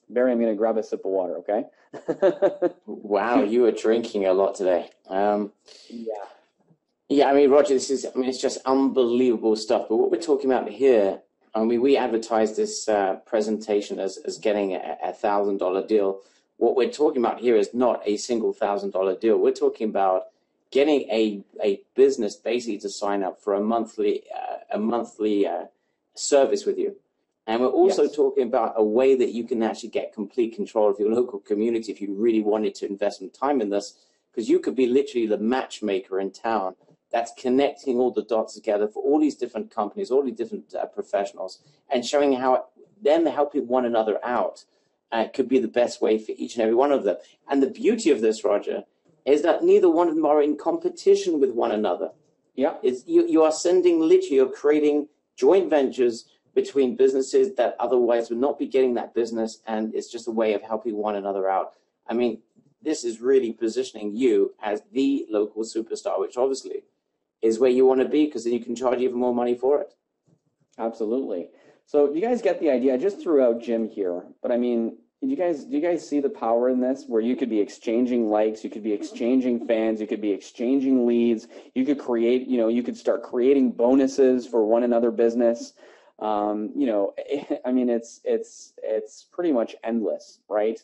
Barry, I'm going to grab a sip of water, okay? Wow, you are drinking a lot today. Yeah, Roger, it's just unbelievable stuff. But what we're talking about here, we advertise this presentation as getting a $1,000 deal. What we're talking about here is not a single $1,000 deal. We're talking about getting a business basically to sign up for a monthly service with you. And we're also talking about a way that you can actually get complete control of your local community if you really wanted to invest some time in this, because you could be literally the matchmaker in town that's connecting all the dots together for all these different companies, all these different professionals, and showing how them helping one another out could be the best way for each and every one of them. And the beauty of this, Roger, is that neither one of them are in competition with one another. Yeah, you are you're creating joint ventures between businesses that otherwise would not be getting that business, and it's just a way of helping one another out. This is really positioning you as the local superstar, which obviously is where you want to be, because then you can charge even more money for it. Absolutely. So you guys get the idea. I just threw out Jim here, but do you guys see the power in this, where you could be exchanging likes, you could be exchanging fans, you could be exchanging leads, you could create, you could start creating bonuses for one another business. It's pretty much endless, right?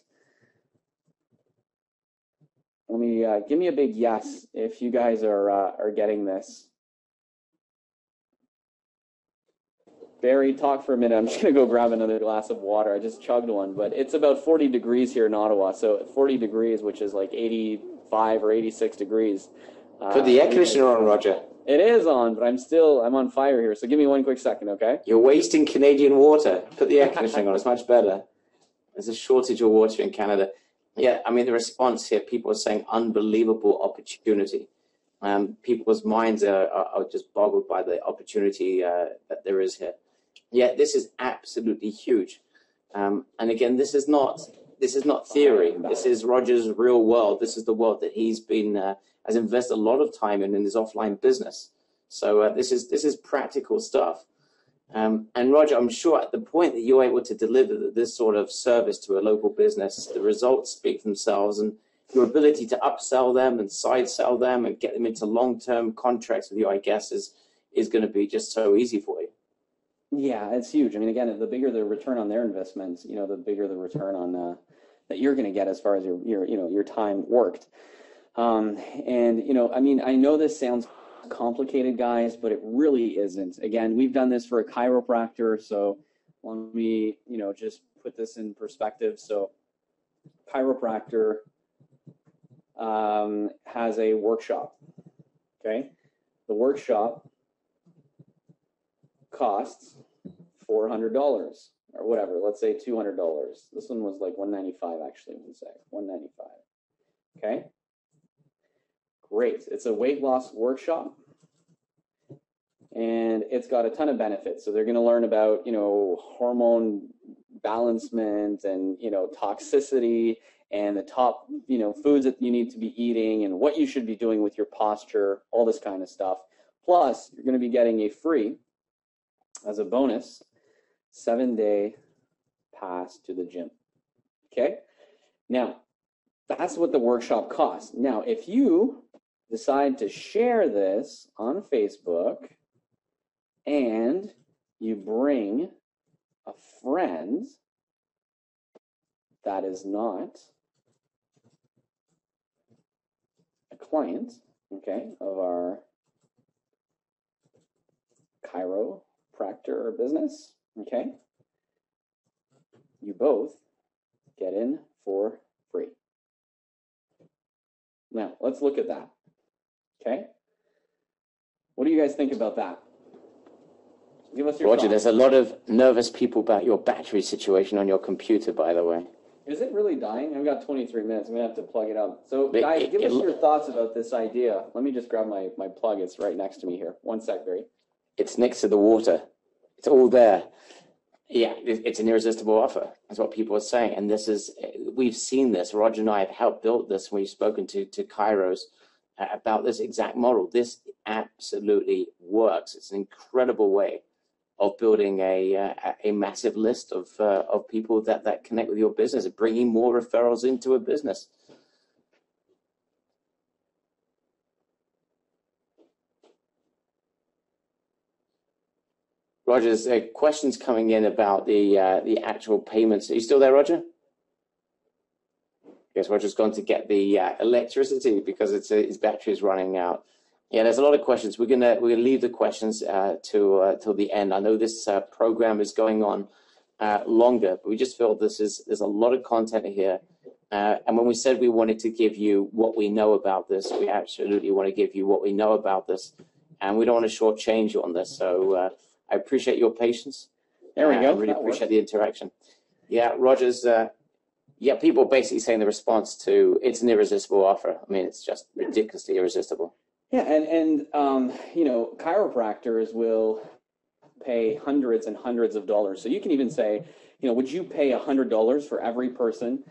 Let me give me a big yes if you guys are getting this. Barry, talk for a minute. I'm just gonna go grab another glass of water. I just chugged one, but it's about 40 degrees here in Ottawa. So 40 degrees, which is like 85 or 86 degrees. Put the air conditioner on, Roger. It is on, but I'm on fire here. So give me one quick second, okay? You're wasting Canadian water. Put the air conditioning on. It's much better. There's a shortage of water in Canada. Yeah, the response here, people are saying unbelievable opportunity. People's minds are just boggled by the opportunity that there is here. Yeah, this is absolutely huge. And again, this is not theory. This is Roger's real world. This is the world that he's been has invested a lot of time in his offline business. So this is practical stuff. And Roger, I'm sure at the point that you're able to deliver this sort of service to a local business, the results speak for themselves. And your ability to upsell them and side sell them and get them into long-term contracts with you, I guess, is going to be just so easy for you. Yeah, it's huge. I mean, again, the bigger the return on their investments, the bigger the return on that you're going to get as far as your time worked. And I mean, I know this sounds complicated, guys, but it really isn't. Again, we've done this for a chiropractor, so let me just put this in perspective. So, chiropractor has a workshop. Okay, the workshop costs $400 or whatever. Let's say $200. This one was like $195 actually. $195. Okay, great. It's a weight loss workshop, and it's got a ton of benefits. So they're going to learn about hormone balancement and toxicity and the top foods that you need to be eating and what you should be doing with your posture, all this kind of stuff. Plus, you're going to be getting a free, as a bonus, 7-day pass to the gym. Okay? Now, that's what the workshop costs. Now, if you decide to share this on Facebook and you bring a friend that is not a client, okay, of our chiropractor business, okay, you both get in for free. Now, let's look at that, okay? What do you guys think about that? Give us your Roger, thoughts. there's a lot of nervous people about your battery situation on your computer, by the way. Is it really dying? I've got 23 minutes. I'm going to have to plug it up. So, guys, give us your thoughts about this idea. Let me just grab my plug. It's right next to me here. One sec, Barry. It's next to the water. It's all there. Yeah, it's an irresistible offer. That's what people are saying. And we've seen this. Roger and I have helped build this. We've spoken to Kairos about this exact model. This absolutely works. It's an incredible way of building a massive list of people that connect with your business and bringing more referrals into a business. Roger, there's questions coming in about the actual payments. Are you still there, Roger? I guess Roger's gone to get the electricity because his battery is running out. Yeah, there's a lot of questions. We're gonna leave the questions till the end. I know this program is going on longer, but we just feel there's a lot of content here. And when we said we wanted to give you what we know about this, we absolutely want to give you what we know about this, and we don't want to shortchange you on this. So I appreciate your patience. There we go. I really appreciate the interaction. Yeah, Roger's. People basically saying the response to it's an irresistible offer. I mean, it's just ridiculously irresistible. Yeah, and chiropractors will pay hundreds and hundreds of dollars. So you can even say, would you pay $100 for every person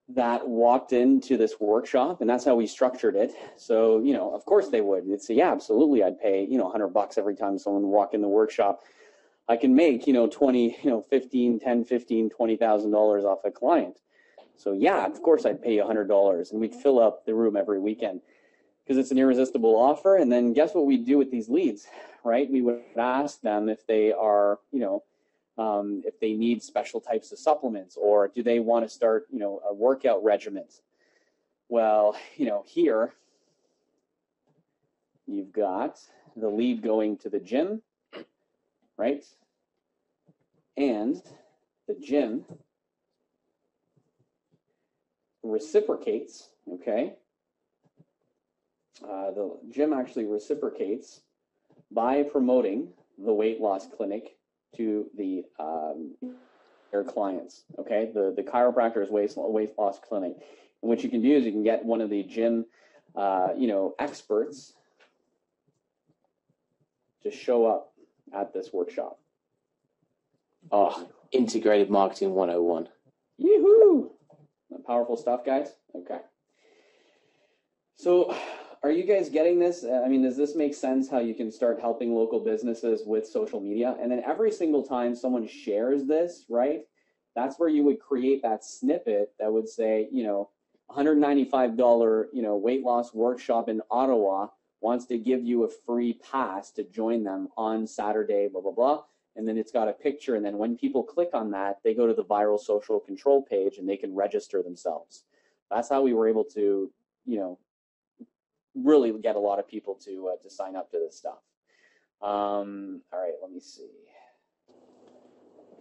that walked into this workshop? And that's how we structured it. So, of course they would. They'd say, yeah, absolutely. I'd pay, $100 every time someone walk in the workshop. I can make, $15,000, $10,000, $15,000, $20,000 off a client. So yeah, of course I'd pay you $100, and we'd fill up the room every weekend because it's an irresistible offer. And then guess what we do with these leads, right? We would ask them if they are, if they need special types of supplements, or do they want to start, a workout regimen? Well, here you've got the lead going to the gym, right? And the gym reciprocates, okay? The gym actually reciprocates by promoting the weight loss clinic to their clients, okay? The chiropractor's weight loss clinic. And what you can do is you can get one of the gym, experts to show up at this workshop. Oh, integrated marketing 101. Yoo-hoo! Powerful stuff, guys? Okay. So are you guys getting this? I mean, does this make sense how you can start helping local businesses with social media? And then every single time someone shares this, right, that's where you would create that snippet that would say, $195, weight loss workshop in Ottawa wants to give you a free pass to join them on Saturday, blah, blah, blah. And then it's got a picture. And then when people click on that, they go to the viral social control page and they can register themselves. That's how we were able to, really get a lot of people to sign up to this stuff. All right, let me see.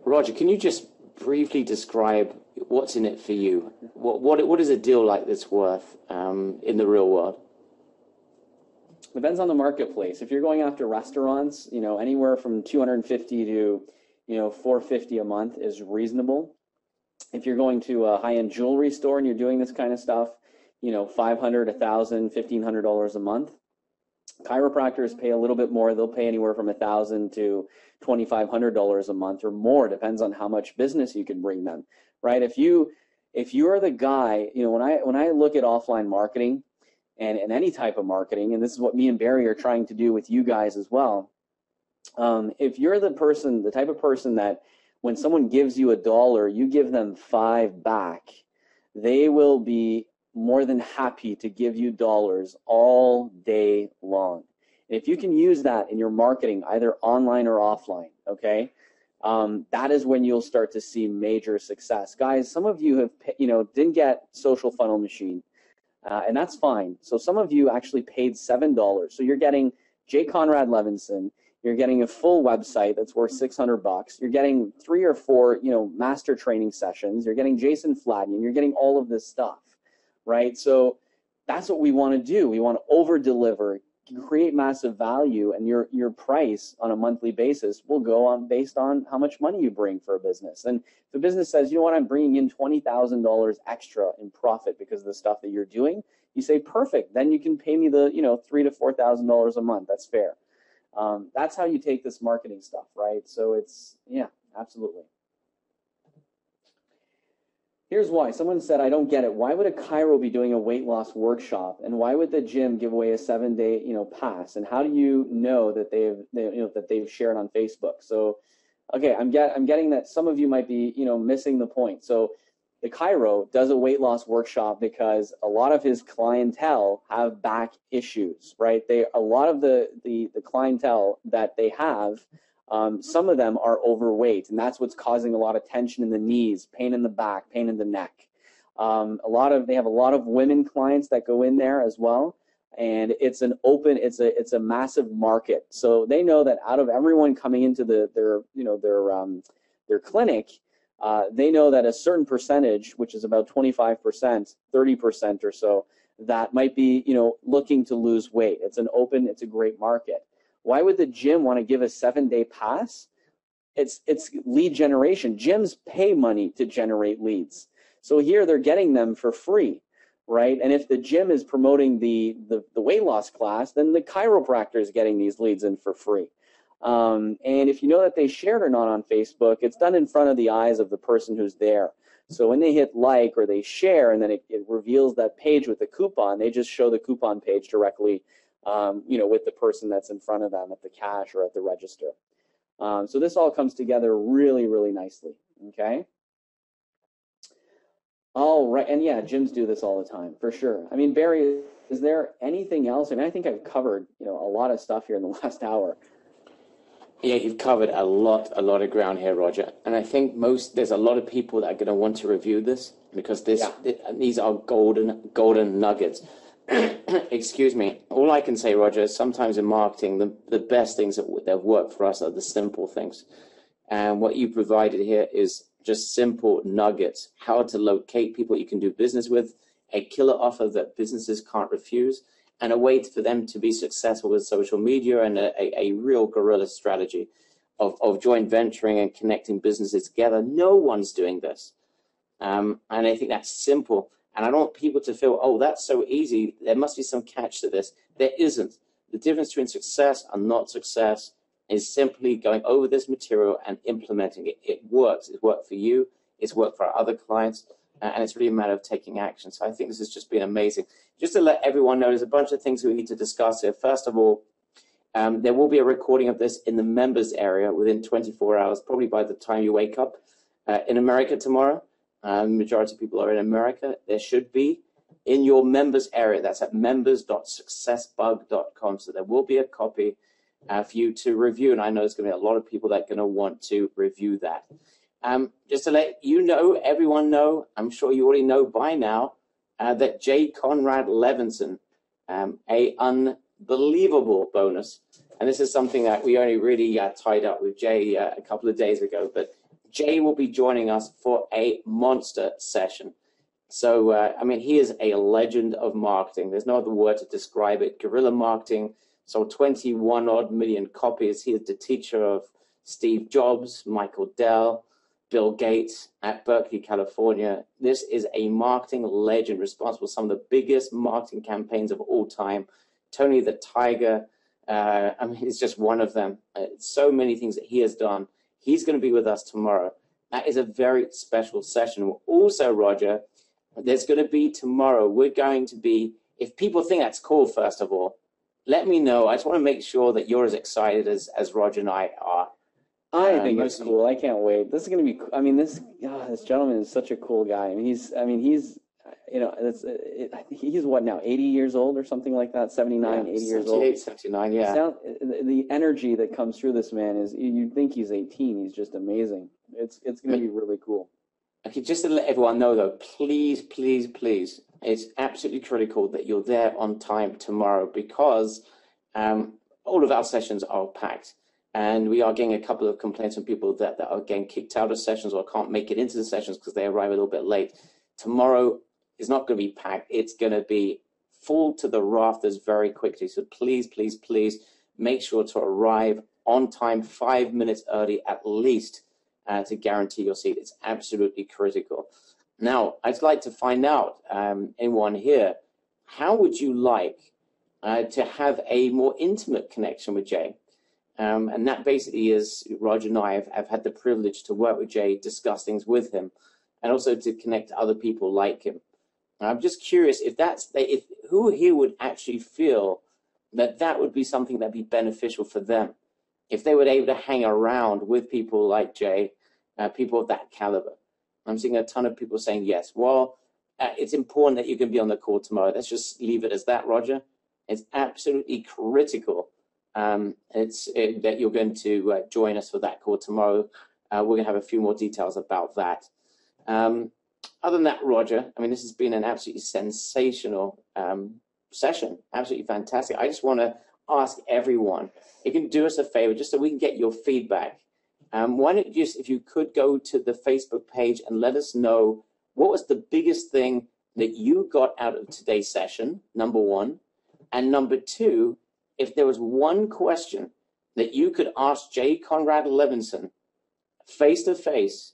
Roger, can you just briefly describe what's in it for you? What is a deal like this worth in the real world? Depends on the marketplace. If you're going after restaurants, anywhere from $250 to $450 a month is reasonable. If you're going to a high-end jewelry store and you're doing this kind of stuff, $500, $1,000, $1,500 a month. Chiropractors pay a little bit more. They'll pay anywhere from $1,000 to $2,500 a month or more. Depends on how much business you can bring them, right? If you're the guy, when I look at offline marketing and any type of marketing, and this is what me and Barry are trying to do with you guys as well. If you're the type of person that when someone gives you $1, you give them $5 back, they will be more than happy to give you dollars all day long. And if you can use that in your marketing, either online or offline, okay, that is when you'll start to see major success. Guys, some of you have, didn't get Social Funnel Machine, and that's fine. So some of you actually paid $7. So you're getting J. Conrad Levinson. You're getting a full website that's worth $600. You're getting 3 or 4, master training sessions. You're getting Jason Flanagan. You're getting all of this stuff, right? So that's what we want to do. We want to over-deliver, create massive value, and your price on a monthly basis will go on based on how much money you bring for a business. And if the business says, you know what, I'm bringing in $20,000 extra in profit because of the stuff that you're doing, you say, perfect. Then you can pay me the $3,000 to $4,000 a month. That's fair. That's how you take this marketing stuff, right? So it's, yeah, absolutely. Here's why. Someone said, I don't get it. Why would a chiro be doing a weight loss workshop? And why would the gym give away a 7-day, pass? And how do you know that they've shared on Facebook? So, okay, I'm getting that some of you might be, missing the point. So the chiro does a weight loss workshop because a lot of his clientele have back issues, right? A lot of the clientele that they have, some of them are overweight, and that's what's causing a lot of tension in the knees, pain in the back, pain in the neck. They have a lot of women clients that go in there as well, and it's a massive market. So they know that out of everyone coming into their clinic, they know that a certain percentage, which is about 25%, 30% or so, that might be looking to lose weight. It's a great market. Why would the gym want to give a 7-day pass? It's lead generation. Gyms pay money to generate leads. So here they're getting them for free, right? And if the gym is promoting the weight loss class, then the chiropractor is getting these leads in for free. And if you know that they shared or not on Facebook, it's done in front of the eyes of the person who's there. So when they hit like or they share and then it reveals that page with the coupon, they just show the coupon page directly with the person that's in front of them at the cash or at the register. So this all comes together really, really nicely, okay? All right, and yeah, gyms do this all the time, for sure. I mean, Barry, is there anything else? I mean, I think I've covered, a lot of stuff here in the last hour. Yeah, you've covered a lot of ground here, Roger. And I think there's a lot of people that are going to want to review this because these are golden nuggets. Excuse me. All I can say, Roger, is sometimes in marketing, the best things that have worked for us are the simple things. And what you provided here is just simple nuggets, how to locate people you can do business with, a killer offer that businesses can't refuse, and a way for them to be successful with social media and a real guerrilla strategy of joint venturing and connecting businesses together. No one's doing this. And I think that's simple. And I don't want people to feel, oh, that's so easy. There must be some catch to this. There isn't. The difference between success and not success is simply going over this material and implementing it. It works. It's worked for you. It's worked for our other clients. And it's really a matter of taking action. So I think this has just been amazing. Just to let everyone know, there's a bunch of things we need to discuss here. First of all, there will be a recording of this in the members area within 24 hours, probably by the time you wake up. In America tomorrow, majority of people are in America. There should be in your members area. That's at members.successbug.com. So there will be a copy for you to review, and I know there's going to be a lot of people that are going to want to review that. Just to let you know, everyone know, I'm sure you already know by now, that J. Conrad Levinson, a unbelievable bonus, and this is something that we only really tied up with Jay a couple of days ago, but Jay will be joining us for a monster session. So, I mean, he is a legend of marketing. There's no other word to describe it. Guerrilla marketing, sold 21 odd million copies. He is the teacher of Steve Jobs, Michael Dell, Bill Gates at Berkeley, California. This is a marketing legend responsible for some of the biggest marketing campaigns of all time. Tony the Tiger, I mean, it's just one of them. So many things that he has done. He's going to be with us tomorrow. That is a very special session. Also, Roger, there's going to be tomorrow. We're going to be, if people think that's cool, first of all, let me know. I just want to make sure that you're as excited as Roger and I are. I think it's cool. I can't wait. This is going to be. I mean, this gentleman is such a cool guy. I mean, he's you know, he's what now, 80 years old or something like that, 79, 80 years old. 79, yeah. The energy that comes through this man is, you'd think he's 18. He's just amazing. It's going to be really cool. Okay, just to let everyone know, though, please, please, please, it's absolutely critical that you're there on time tomorrow, because all of our sessions are packed. And we are getting a couple of complaints from people that are getting kicked out of sessions or can't make it into the sessions because they arrive a little bit late. Tomorrow is not going to be packed. It's going to be full to the rafters very quickly. So please, please, please make sure to arrive on time, 5 minutes early at least, to guarantee your seat. It's absolutely critical. Now, I'd like to find out, anyone here, how would you like to have a more intimate connection with Jay? And that basically is, Roger and I have had the privilege to work with Jay, discuss things with him, and also to connect to other people like him. I'm just curious if who here would actually feel that would be something that'd be beneficial for them, if they were able to hang around with people like Jay, people of that caliber. I'm seeing a ton of people saying yes. Well, it's important that you can be on the call tomorrow. Let's just leave it as that, Roger. It's absolutely critical that you're going to join us for that call tomorrow. We're going to have a few more details about that. Other than that, Roger, I mean, this has been an absolutely sensational session, absolutely fantastic. I just want to ask everyone, if you can do us a favor, just so we can get your feedback. Why don't you just, if you could go to the Facebook page and let us know what was the biggest thing that you got out of today's session, number one, and number two, if there was one question that you could ask J. Conrad Levinson face to face,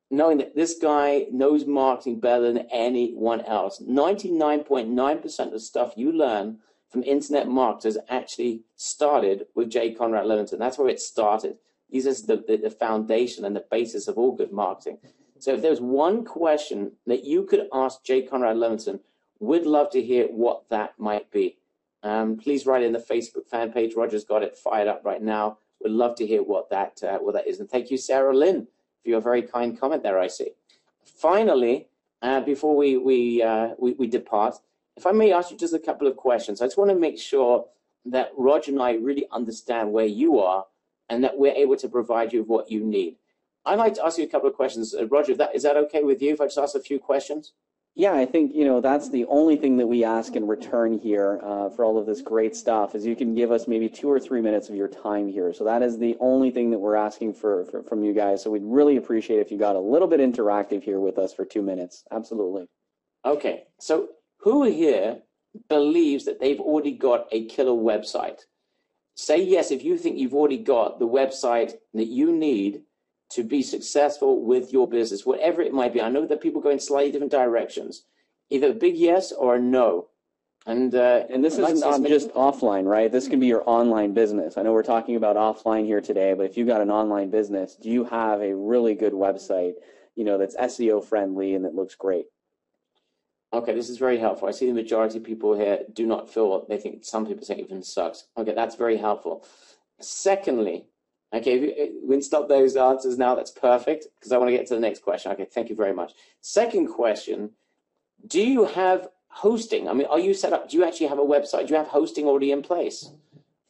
knowing that this guy knows marketing better than anyone else. 99.9% of the stuff you learn from internet marketers actually started with J. Conrad Levinson. That's where it started. These are the foundation and the basis of all good marketing. So if there's one question that you could ask J. Conrad Levinson, we'd love to hear what that might be. Please write in the Facebook fan page. Roger's got it fired up right now. We'd love to hear what that is. And thank you, Sarah Lynn, for your very kind comment there, I see. Finally, before we depart, if I may ask you just a couple of questions. I just want to make sure that Roger and I really understand where you are and that we're able to provide you with what you need. I'd like to ask you a couple of questions. Roger, is that okay with you if I just ask a few questions? Yeah, I think, that's the only thing that we ask in return here for all of this great stuff, is you can give us maybe 2 or 3 minutes of your time here. So that is the only thing that we're asking from you guys. So we'd really appreciate if you got a little bit interactive here with us for 2 minutes. Absolutely. Okay, so who here believes that they've already got a killer website? Say yes if you think you've already got the website that you need to be successful with your business, whatever it might be. I know that people go in slightly different directions, either a big yes or a no. And this isn't just offline, right? This can be your online business. I know we're talking about offline here today, but if you've got an online business, do you have a really good website, that's SEO friendly and that looks great? Okay, this is very helpful. I see the majority of people here do not feel, they think some people think it even sucks. Okay, that's very helpful. Secondly, okay, we can stop those answers now. That's perfect, because I want to get to the next question. Okay, thank you very much. Second question, do you have hosting. I mean, are you set up? Do you actually have a website? Do you have hosting already in place?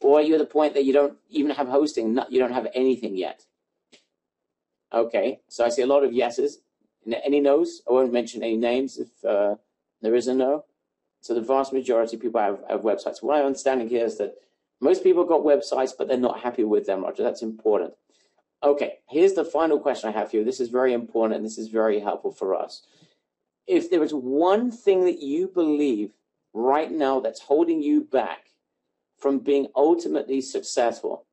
Or are you at the point that you don't even have hosting? You don't have anything yet? Okay, so I see a lot of yeses. Any no's? I won't mention any names if there is a no. So the vast majority of people have websites. What I'm understanding here is that most people have got websites, but they're not happy with them, Roger. That's important. Okay, here's the final question I have for you. This is very important, and this is very helpful for us. If there is one thing that you believe right now that's holding you back from being ultimately successful,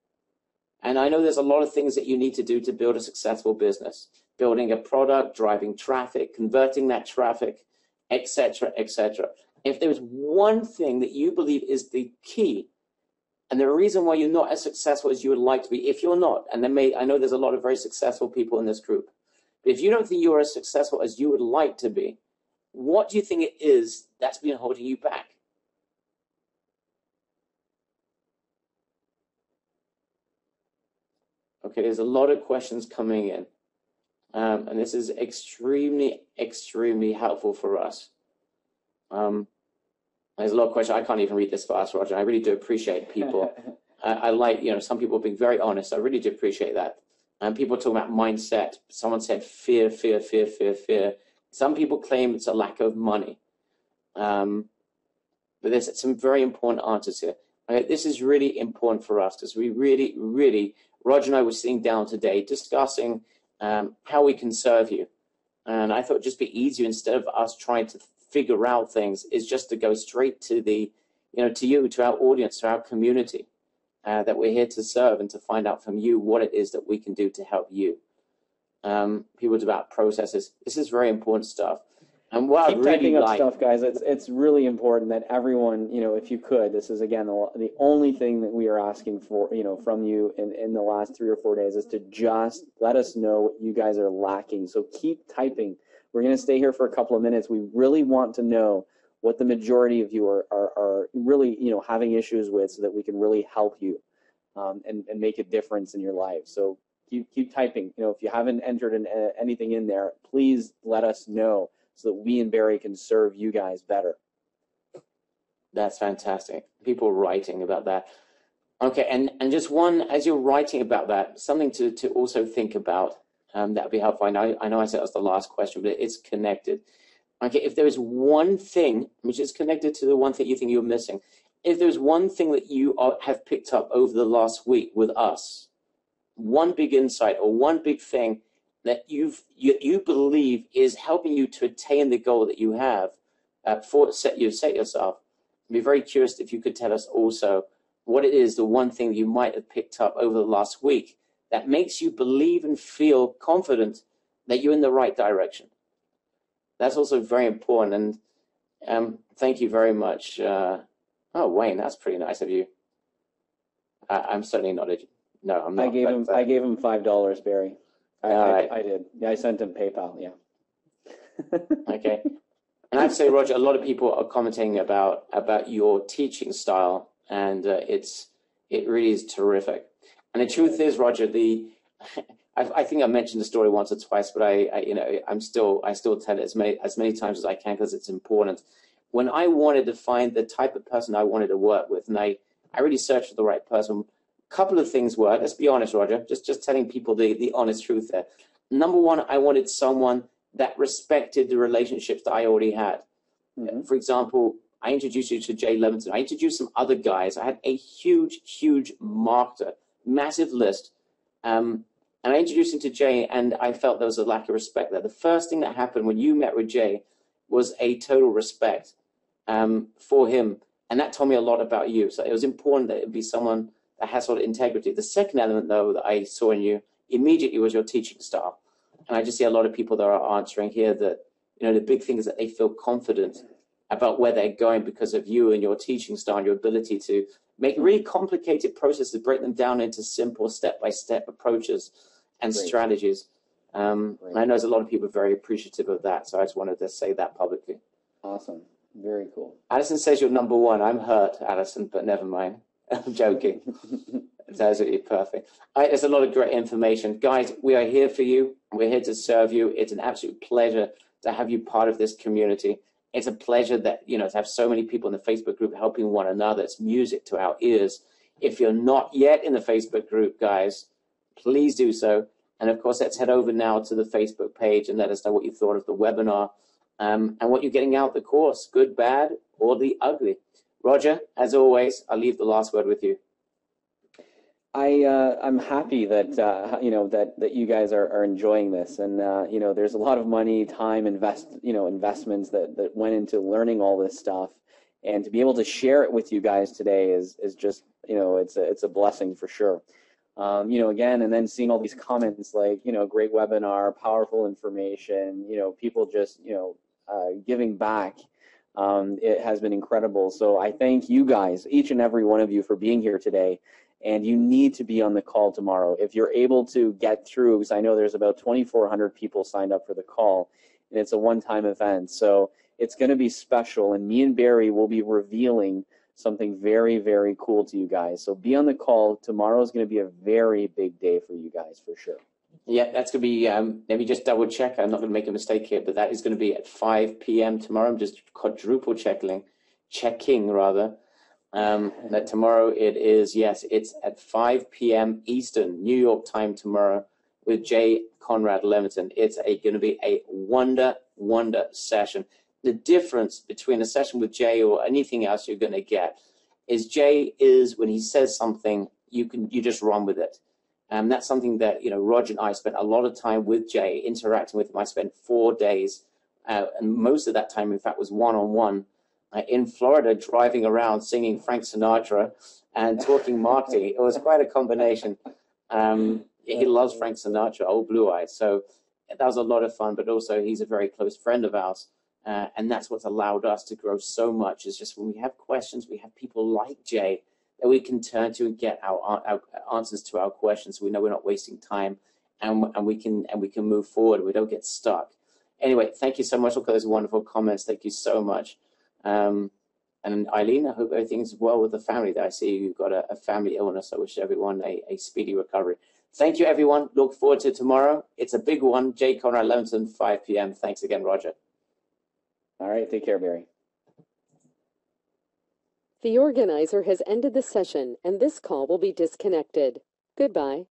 and I know there's a lot of things that you need to do to build a successful business, building a product, driving traffic, converting that traffic, etc., etc. If there's one thing that you believe is the key, and the reason why you're not as successful as you would like to be, if you're not, and I know there's a lot of very successful people in this group, but if you don't think you're as successful as you would like to be, what do you think it is that's been holding you back? Okay, there's a lot of questions coming in, and this is extremely, extremely helpful for us. There's a lot of questions. I can't even read this fast, Roger. I really do appreciate people. I like, some people being very honest. I really do appreciate that. And people talking about mindset. Someone said fear, fear, fear, fear, fear. Some people claim it's a lack of money. But there's some very important answers here. Okay, this is really important for us because we really, really, Roger and I were sitting down today discussing how we can serve you. And I thought it'd just be easier instead of us trying to figure out things is just to go straight to to you, to our audience, to our community that we're here to serve and to find out from you what it is that we can do to help you. People about processes. This is very important stuff. And what Keep typing up stuff, guys. It's really important that everyone, if you could, this is again the only thing that we are asking for, from you in the last 3 or 4 days is to just let us know what you guys are lacking. So keep typing. We're going to stay here for a couple of minutes. We really want to know what the majority of you are really, having issues with, so that we can really help you and make a difference in your life. So keep typing. If you haven't entered anything in there, please let us know so that we and Barry can serve you guys better. That's fantastic. People writing about that. Okay, and just one, as you're writing about that, something to also think about. That would be helpful. I know I said that was the last question, but it's connected. Okay, if there is one thing which is connected to the one thing you think you're missing, if there's one thing that you have picked up over the last week with us, one big insight or one big thing that you believe is helping you to attain the goal that you have set yourself, I'd be very curious if you could tell us also what it is, the one thing that you might have picked up over the last week that makes you believe and feel confident that you're in the right direction. That's also very important. And thank you very much. Oh, Wayne, that's pretty nice of you. I'm certainly not. No, I'm not. I gave him $5, Barry. I did. Yeah, I sent him PayPal. Yeah. Okay. And I'd say, Roger, a lot of people are commenting about your teaching style, and it really is terrific. And the truth is, Roger, I think I mentioned the story once or twice, but I still tell it as many times as I can because it's important. When I wanted to find the type of person I wanted to work with, and I really searched for the right person, a couple of things were, let's be honest, Roger, just telling people the honest truth there. Number one, I wanted someone that respected the relationships that I already had. Mm-hmm. For example, I introduced you to Jay Levinson. I introduced some other guys. I had a huge, huge marketer, massive list. And I introduced him to Jay, and I felt there was a lack of respect there. The first thing that happened when you met with Jay was a total respect for him. And that told me a lot about you. So it was important that it be someone that has sort of integrity. The second element, though, that I saw in you immediately was your teaching style. And I just see a lot of people that are answering here that, the big thing is that they feel confident about where they're going because of you and your teaching style and your ability to make really complicated processes, break them down into simple step-by-step approaches and strategies. I know there's a lot of people very appreciative of that, so I just wanted to say that publicly. Awesome. Very cool. Alison says you're number one. I'm hurt, Alison, but never mind. I'm joking. It's absolutely perfect. There's a lot of great information. Guys, we are here for you. We're here to serve you. It's an absolute pleasure to have you part of this community. It's a pleasure that, to have so many people in the Facebook group helping one another. It's music to our ears. If you're not yet in the Facebook group, guys, please do so. And of course, let's head over now to the Facebook page and let us know what you thought of the webinar, and what you're getting out of the course, good, bad, or the ugly. Roger, as always, I'll leave the last word with you. I'm happy that that you guys are enjoying this, and there's a lot of money, time, investments that went into learning all this stuff, and to be able to share it with you guys today is just it's a blessing for sure. Again, and then seeing all these comments like great webinar, powerful information, people just giving back. It has been incredible. So I thank you guys, each and every one of you, for being here today. And you need to be on the call tomorrow. If you're able to get through, because I know there's about 2,400 people signed up for the call, and it's a one-time event. So it's going to be special, and me and Barry will be revealing something very, very cool to you guys. So be on the call. Tomorrow is going to be a very big day for you guys, for sure. Yeah, that's going to be, let me just double check. I'm not going to make a mistake here, but that is going to be at 5 p.m. tomorrow. I'm just quadruple checking. That tomorrow it is, yes, it's at 5 p.m. Eastern, New York time tomorrow with Jay Conrad Levitin. It's going to be a wonder session. The difference between a session with Jay or anything else you're going to get is Jay is, when he says something, you just run with it. That's something that, Roger and I spent a lot of time with Jay, interacting with him. I spent 4 days, and most of that time, in fact, was one-on-one. In Florida, driving around singing Frank Sinatra and talking marketing. It was quite a combination. He loves Frank Sinatra, old Blue Eyes. So that was a lot of fun, but also he's a very close friend of ours. And that's what's allowed us to grow so much, is just when we have questions, we have people like Jay that we can turn to and get our answers to our questions. So we know we're not wasting time, and we can move forward. We don't get stuck. Anyway, thank you so much for those wonderful comments. Thank you so much. And Eileen, I hope everything's well with the family there. I see you've got a family illness. I wish everyone a speedy recovery. Thank you, everyone. Look forward to tomorrow. It's a big one. Jay Conrad Levitin, 5 p.m. Thanks again, Roger. All right. Take care, Barry. The organizer has ended the session, and this call will be disconnected. Goodbye.